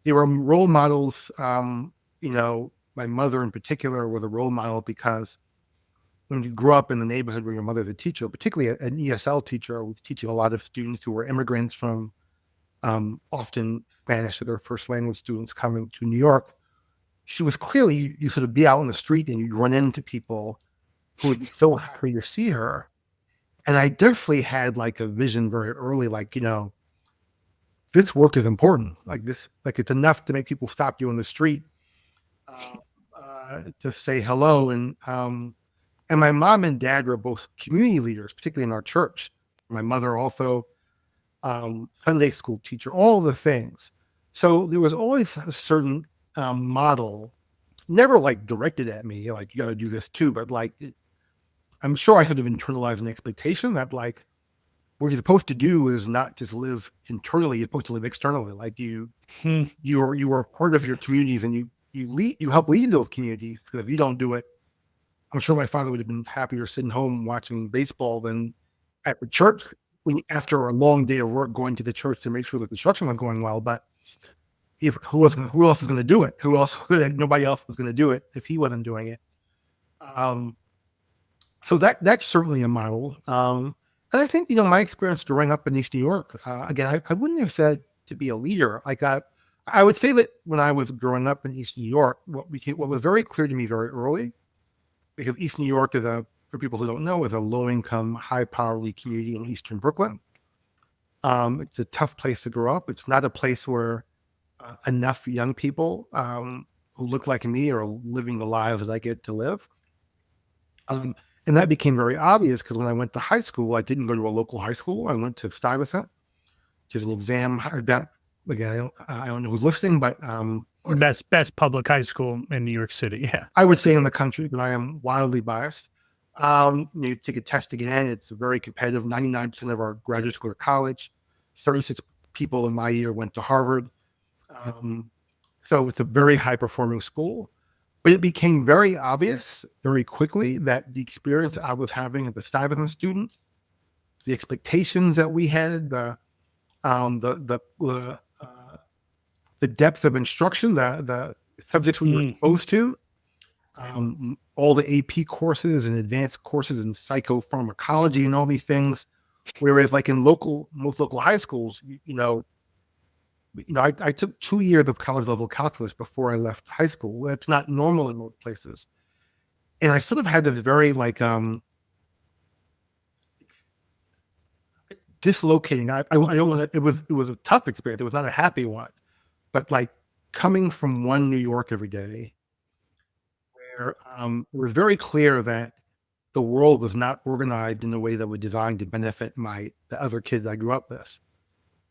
They were role models. My mother in particular was a role model because when you grew up in the neighborhood where your mother's a teacher, particularly an ESL teacher, who was teaching a lot of students who were immigrants from often Spanish as their first language students coming to New York, she was clearly, you sort of be out on the street and you'd run into people who would be so happy to see her. And I definitely had like a vision very early, like, this work is important. Like it's enough to make people stop you on the street uh, to say hello. And my mom and dad were both community leaders, particularly in our church. My mother also Sunday school teacher, all the things. So there was always a certain model, never like directed at me, like you got to do this too, but I'm sure I sort of internalized an expectation that like what you're supposed to do is not just live internally; you're supposed to live externally. Like Hmm. you are part of your communities, and you help lead those communities. Because if you don't do it, I'm sure my father would have been happier sitting home watching baseball than at the church after a long day of work going to the church to make sure the construction was going well. But who else was going to do it? Nobody else was going to do it if he wasn't doing it. Um, so that's certainly a model. And I think my experience growing up in East New York. Again, I wouldn't have said to be a leader. I would say that when I was growing up in East New York, what was very clear to me very early, because East New York for people who don't know, is a low income, high poverty community in Eastern Brooklyn. It's a tough place to grow up. It's not a place where enough young people who look like me are living the lives that I get to live. Um, and that became very obvious because when I went to high school, I didn't go to a local high school. I went to Stuyvesant, which is an exam that again, I don't know who's listening, but Best public high school in New York City. Yeah. I would say in the country, but I am wildly biased. You take a test to get in, it's very competitive. 99% of our graduates go to college. 36 people in my year went to Harvard. Um, so it's a very high performing school. But it became very obvious very quickly that the experience I was having at the side of the student, the expectations that we had, the depth of instruction, the subjects we were exposed to, all the AP courses and advanced courses in psychopharmacology and all these things. Whereas, like in most local high schools, I took 2 years of college level calculus before I left high school. That's not normal in most places, and I sort of had this very dislocating. I don't want to. It was a tough experience. It was not a happy one, but like coming from one New York every day, where it was very clear that the world was not organized in the way that was designed to benefit the other kids I grew up with.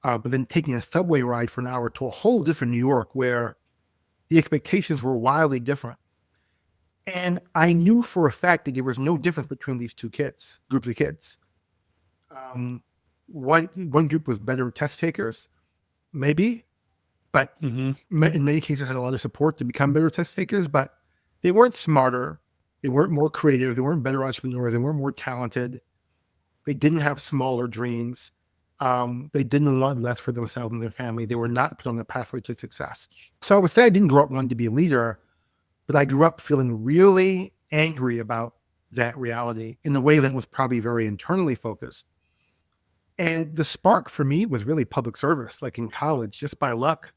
But then taking a subway ride for an hour to a whole different New York where the expectations were wildly different. And I knew for a fact that there was no difference between these groups of kids. One group was better test takers, maybe, but in many cases had a lot of support to become better test takers, but they weren't smarter. They weren't more creative. They weren't better entrepreneurs. They weren't more talented. They didn't have smaller dreams. They didn't want less for themselves and their family. They were not put on the pathway to success. So I would say I didn't grow up wanting to be a leader, but I grew up feeling really angry about that reality in a way that was probably very internally focused. And the spark for me was really public service. Like in college, just by luck,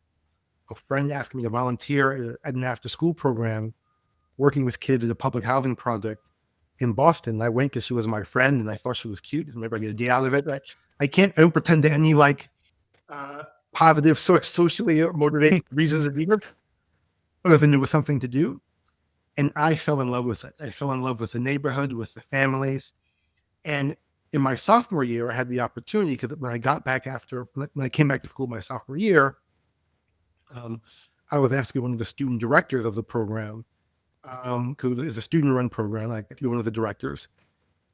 a friend asked me to volunteer at an after-school program working with kids at a public housing project in Boston. I went because she was my friend and I thought she was cute and maybe I get a day out of it. I don't pretend to any positive, socially motivated reasons of either, other than there was something to do. And I fell in love with it. I fell in love with the neighborhood, with the families. And in my sophomore year, I had the opportunity because when I came back to school my sophomore year, I was asked to be one of the student directors of the program. Because it's a student-run program, I could be one of the directors.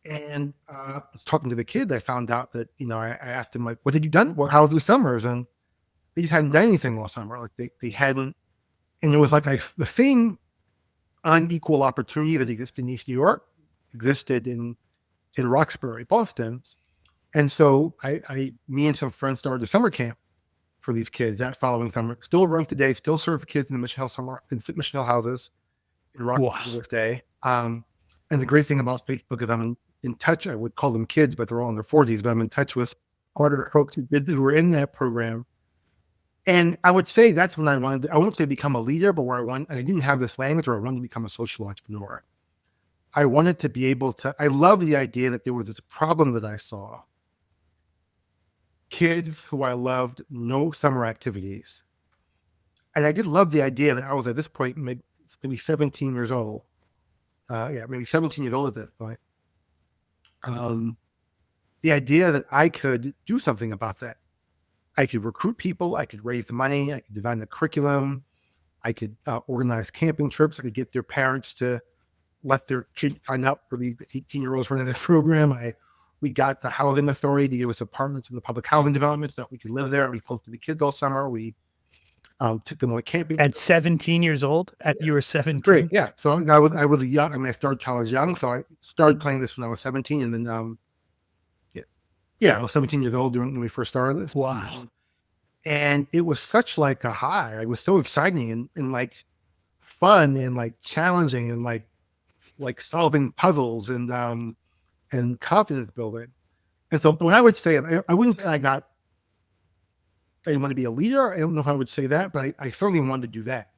And talking to the kids, I found out that, I asked them, like, what had you done? How was the summers? And they just hadn't done anything all summer. Like they hadn't. And it was like the same unequal opportunity that existed in East New York existed in Roxbury, Boston. And so me and some friends started a summer camp for these kids that following summer. Still run today, still serve kids in the Michelle houses in Roxbury this day. And the great thing about Facebook is I'm in touch. I would call them kids, but they're all in their 40s. But I'm in touch with harder folks who were in that program. And I would say that's when I won't say become a leader, but I didn't have this language, or I wanted to become a social entrepreneur. I wanted to be able to, I love the idea that there was this problem that I saw. Kids who I loved, no summer activities. And I did love the idea that I was at this point, maybe 17 years old. Maybe 17 years old at this point. The idea that I could do something about that. I could recruit people. I could raise the money. I could design the curriculum. I could organize camping trips. I could get their parents to let their kids sign up for the 18-year-olds running this program. We got the housing authority to give us apartments in the public housing development so that we could live there. We close to the kids all summer. We took them on camping. At 17 years old? You were 17? Great, yeah. So I was young. I mean, I started college young, so I started playing this when I was 17, and then I was 17 years old when we first started this. Wow. And it was such like a high. It was so exciting and like fun and like challenging and like solving puzzles and confidence building. And so when I would say, I wouldn't say I didn't want to be a leader. I don't know if I would say that, but I certainly wanted to do that.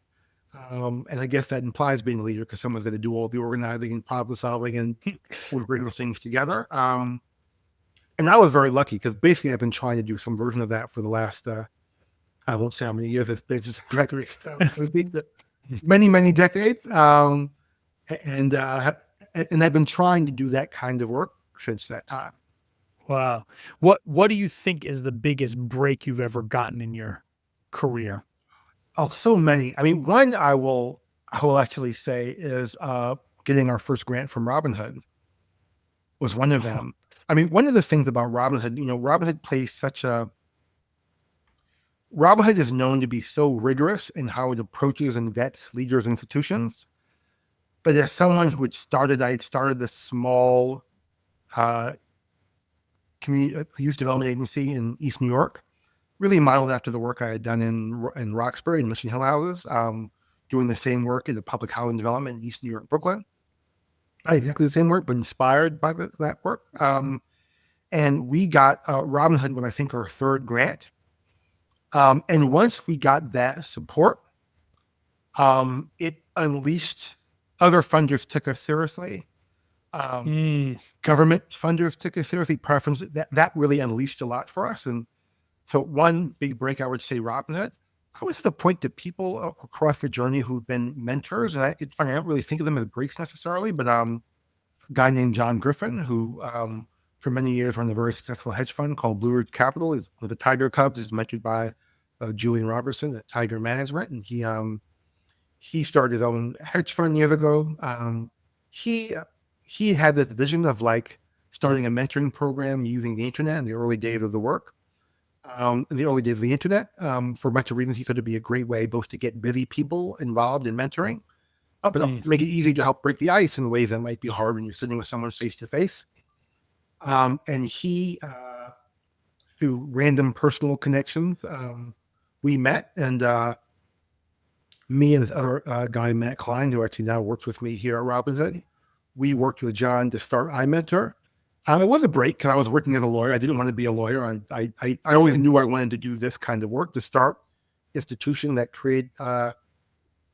And I guess that implies being a leader because someone's going to do all the organizing and problem solving and we'll bring those things together. And I was very lucky because basically I've been trying to do some version of that for the last, I won't say how many years it's been, just directly, many, many decades. And I've been trying to do that kind of work since that time. Wow. What do you think is the biggest break you've ever gotten in your career? Oh, so many. I mean, one I will actually say is getting our first grant from Robinhood was one of them. I mean, one of the things about Robinhood, Robinhood plays such a Robinhood is known to be so rigorous in how it approaches and vets leaders and institutions. But as someone I started this small uh, community youth development agency in East New York, really modeled after the work I had done in Roxbury and Mission Hill houses, doing the same work in the public housing development in East New York, Brooklyn. Not exactly the same work, but inspired by that work. And we got Robinhood with, I think, our third grant. And once we got that support, it unleashed other funders took us seriously. Government funders took us seriously. Preference that really unleashed a lot for us. And so one big break, I would say, Robinhood. I was to the point that people across the journey who've been mentors, and it's funny, I don't really think of them as breaks necessarily, but a guy named John Griffin, who for many years ran a very successful hedge fund called Blue Ridge Capital, is with the Tiger Cubs, is mentored by Julian Robertson at Tiger Management, and he started his own hedge fund years ago. He had this vision of like starting a mentoring program using the internet in the early days of the work. In the early days of the internet, for a bunch of reasons, he thought it'd be a great way both to get busy people involved in mentoring, but make it easy to help break the ice in ways that might be hard when you're sitting with someone face to face. And he, through random personal connections, we met, and me and this other guy, Matt Klein, who actually now works with me here at Robinson, we worked with John to start iMentor. It was a break because I was working as a lawyer. I didn't want to be a lawyer. I always knew I wanted to do this kind of work, to start institution that create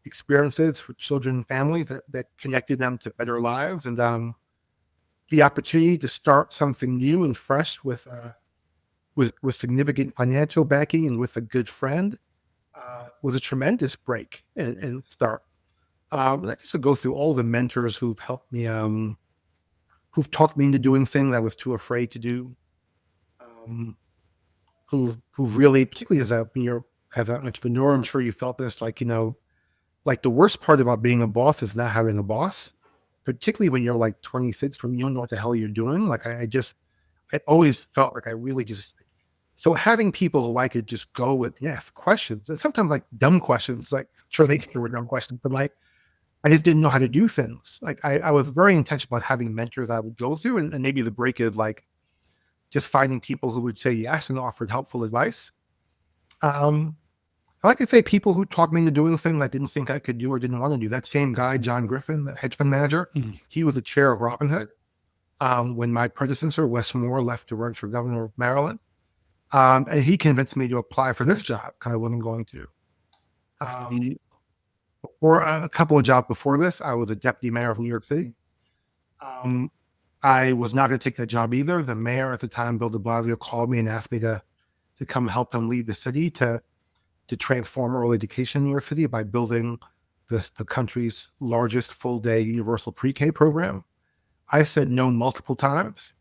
experiences for children and families that connected them to better lives. And the opportunity to start something new and fresh with significant financial backing and with a good friend was a tremendous break and start. Let's go through all the mentors who've helped me, who've talked me into doing things I was too afraid to do, who really, particularly as an entrepreneur, I'm sure you felt this, like the worst part about being a boss is not having a boss, particularly when you're like 26, when you don't know what the hell you're doing. Like I always felt like I really just, so having people who I could just go with, questions, and sometimes like dumb questions, like sure they were dumb questions, but like, I just didn't know how to do things. Like I was very intentional about having mentors I would go through, and maybe the break is like just finding people who would say yes and offered helpful advice. Like I say, people who taught me to doing things I didn't think I could do or didn't want to do. That same guy, John Griffin, the hedge fund manager, he was the chair of Robinhood when my predecessor, Wes Moore, left to run for governor of Maryland. And he convinced me to apply for this job because I wasn't going to. Or a couple of jobs before this, I was a deputy mayor of New York City. I was not going to take that job either. The mayor at the time, Bill de Blasio, called me and asked me to come help him lead the city to transform early education in New York City by building the country's largest full-day universal pre-K program. I said no multiple times.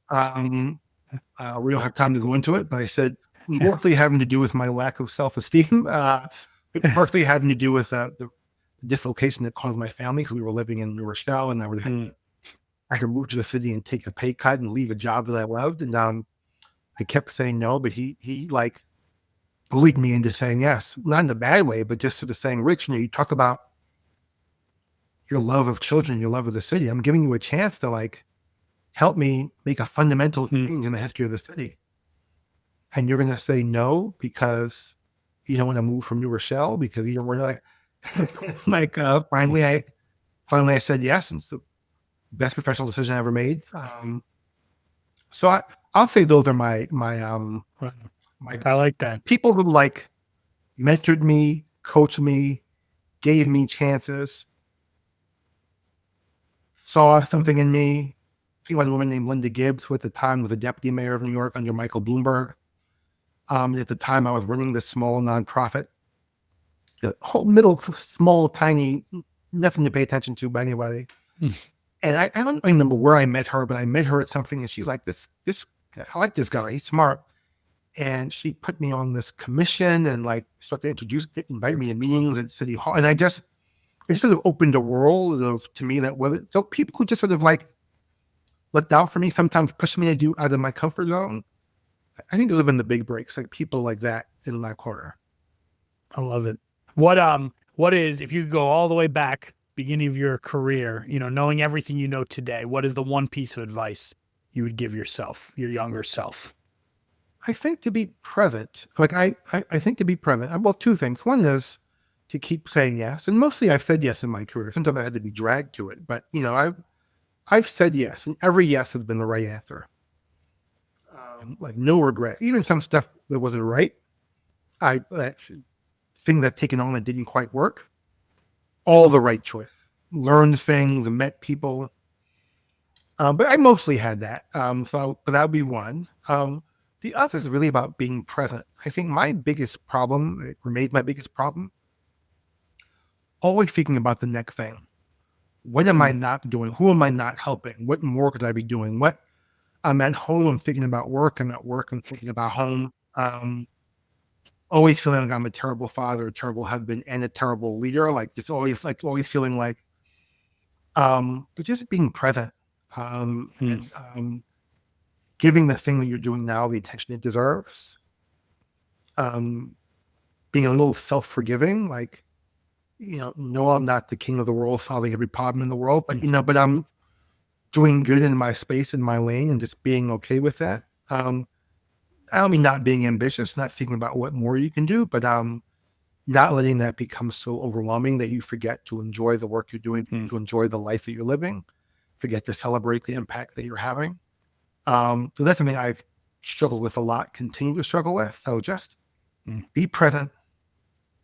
We don't have time to go into it, but I said, mostly having to do with my lack of self-esteem, but partly having to do with the dislocation that caused my family, because we were living in New Rochelle, and I could move to the city and take a pay cut and leave a job that I loved. And I kept saying no, but he like bullied me into saying yes, not in a bad way, but just sort of saying, Rich, you talk about your love of children, your love of the city. I'm giving you a chance to like help me make a fundamental change in the history of the city. And you're going to say no because you don't want to move from New Rochelle, because you don't want to like, finally I said yes. And it's the best professional decision I ever made. So I'll say those are my I like that. People who like mentored me, coached me, gave me chances, saw something in me. I think about a woman named Linda Gibbs, who at the time was the deputy mayor of New York under Michael Bloomberg. At the time, I was running this small nonprofit, the whole small, tiny, nothing to pay attention to by anybody. And I don't remember where I met her, but I met her at something, and she's like, "This, I like this guy. He's smart." And she put me on this commission and like started to invite me to meetings at City Hall. And it sort of opened a world to me that whether so people who just sort of like looked out for me, sometimes pushed me to do out of my comfort zone. I think they live in the big breaks, like people like that in my corner. I love it. What is, if you could go all the way back, beginning of your career, knowing everything you know today, what is the one piece of advice you would give yourself, your younger self? I think to be present, like I think to be present, well, two things. One is to keep saying yes. And mostly I've said yes in my career. Sometimes I had to be dragged to it, but I've said yes, and every yes has been the right answer. Like no regret. Even some stuff that wasn't right, that thing that taken on that didn't quite work, all the right choice. Learned things and met people. But I mostly had that. But that would be one. The other is really about being present. I think my biggest problem, it remains my biggest problem, always thinking about the next thing. What am I not doing? Who am I not helping? What more could I be doing? What I'm at home, I'm thinking about work. I'm at work, I'm thinking about home. Always feeling like I'm a terrible father, a terrible husband, and a terrible leader. Like just always feeling like, but just being present, and giving the thing that you're doing now the attention it deserves. Being a little self-forgiving, like, no, I'm not the king of the world, solving every problem in the world, but I'm doing good in my space, in my lane, and just being okay with that. I don't mean not being ambitious, not thinking about what more you can do, but not letting that become so overwhelming that you forget to enjoy the work you're doing, to enjoy the life that you're living, forget to celebrate the impact that you're having. So that's something I've struggled with a lot, continue to struggle with. So just be present,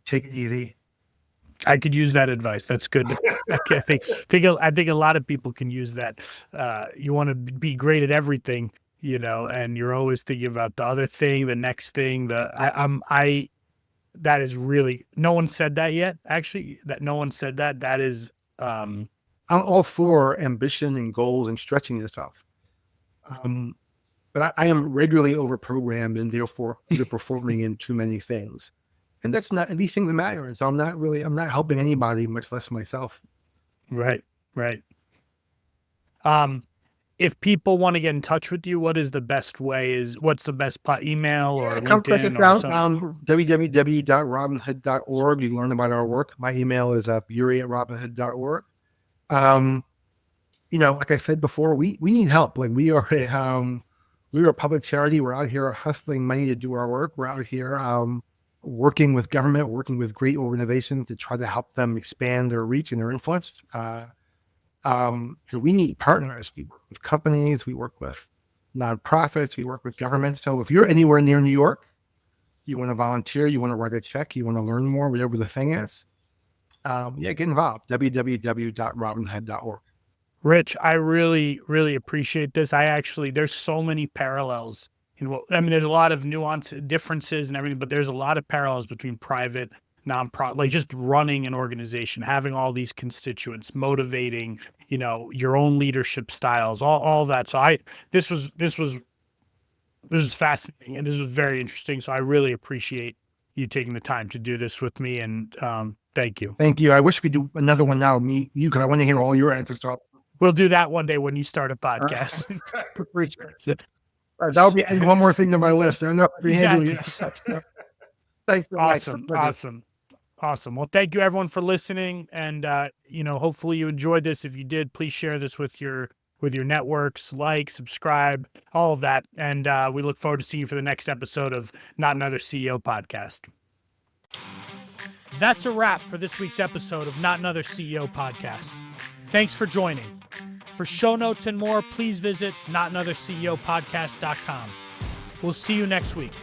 take it easy. I could use that advice. That's good. I think a lot of people can use that. You want to be great at everything, and you're always thinking about the other thing, the next thing. That is really, no one said that yet. Actually, that no one said that. That is, I'm all for ambition and goals and stretching yourself. But I am regularly overprogrammed and therefore underperforming in too many things. And that's not anything that matters. I'm not helping anybody, much less myself. Right. If people want to get in touch with you, what's the best email or Come check us LinkedIn or out something? www.robinhood.org. You learn about our work. My email is buery@robinhood.org. Like I said before, we need help. Like we are a public charity. We're out here hustling money to do our work. We're out here working with government, working with great organizations to try to help them expand their reach and their influence. We need partners. We work with companies, we work with nonprofits, we work with government. So if you're anywhere near New York, you want to volunteer, you want to write a check, you want to learn more, whatever the thing is, get involved. www.robinhood.org. Rich, I really, really appreciate this. There's so many parallels there's a lot of nuance differences and everything, but there's a lot of parallels between private, nonprofit, like just running an organization, having all these constituents, motivating, your own leadership styles, all that. So this was fascinating and this was very interesting. So I really appreciate you taking the time to do this with me. And thank you. Thank you. I wish we could do another one now, me, you, because I want to hear all your answers. We'll do that one day when you start a podcast. That'll be one more thing to my list. I know. Exactly. Thanks. Awesome. Well, thank you everyone for listening. And, hopefully you enjoyed this. If you did, please share this with your networks, subscribe, all of that. And we look forward to seeing you for the next episode of Not Another CEO Podcast. That's a wrap for this week's episode of Not Another CEO Podcast. Thanks for joining. For show notes and more, please visit notanotherceopodcast.com. We'll see you next week.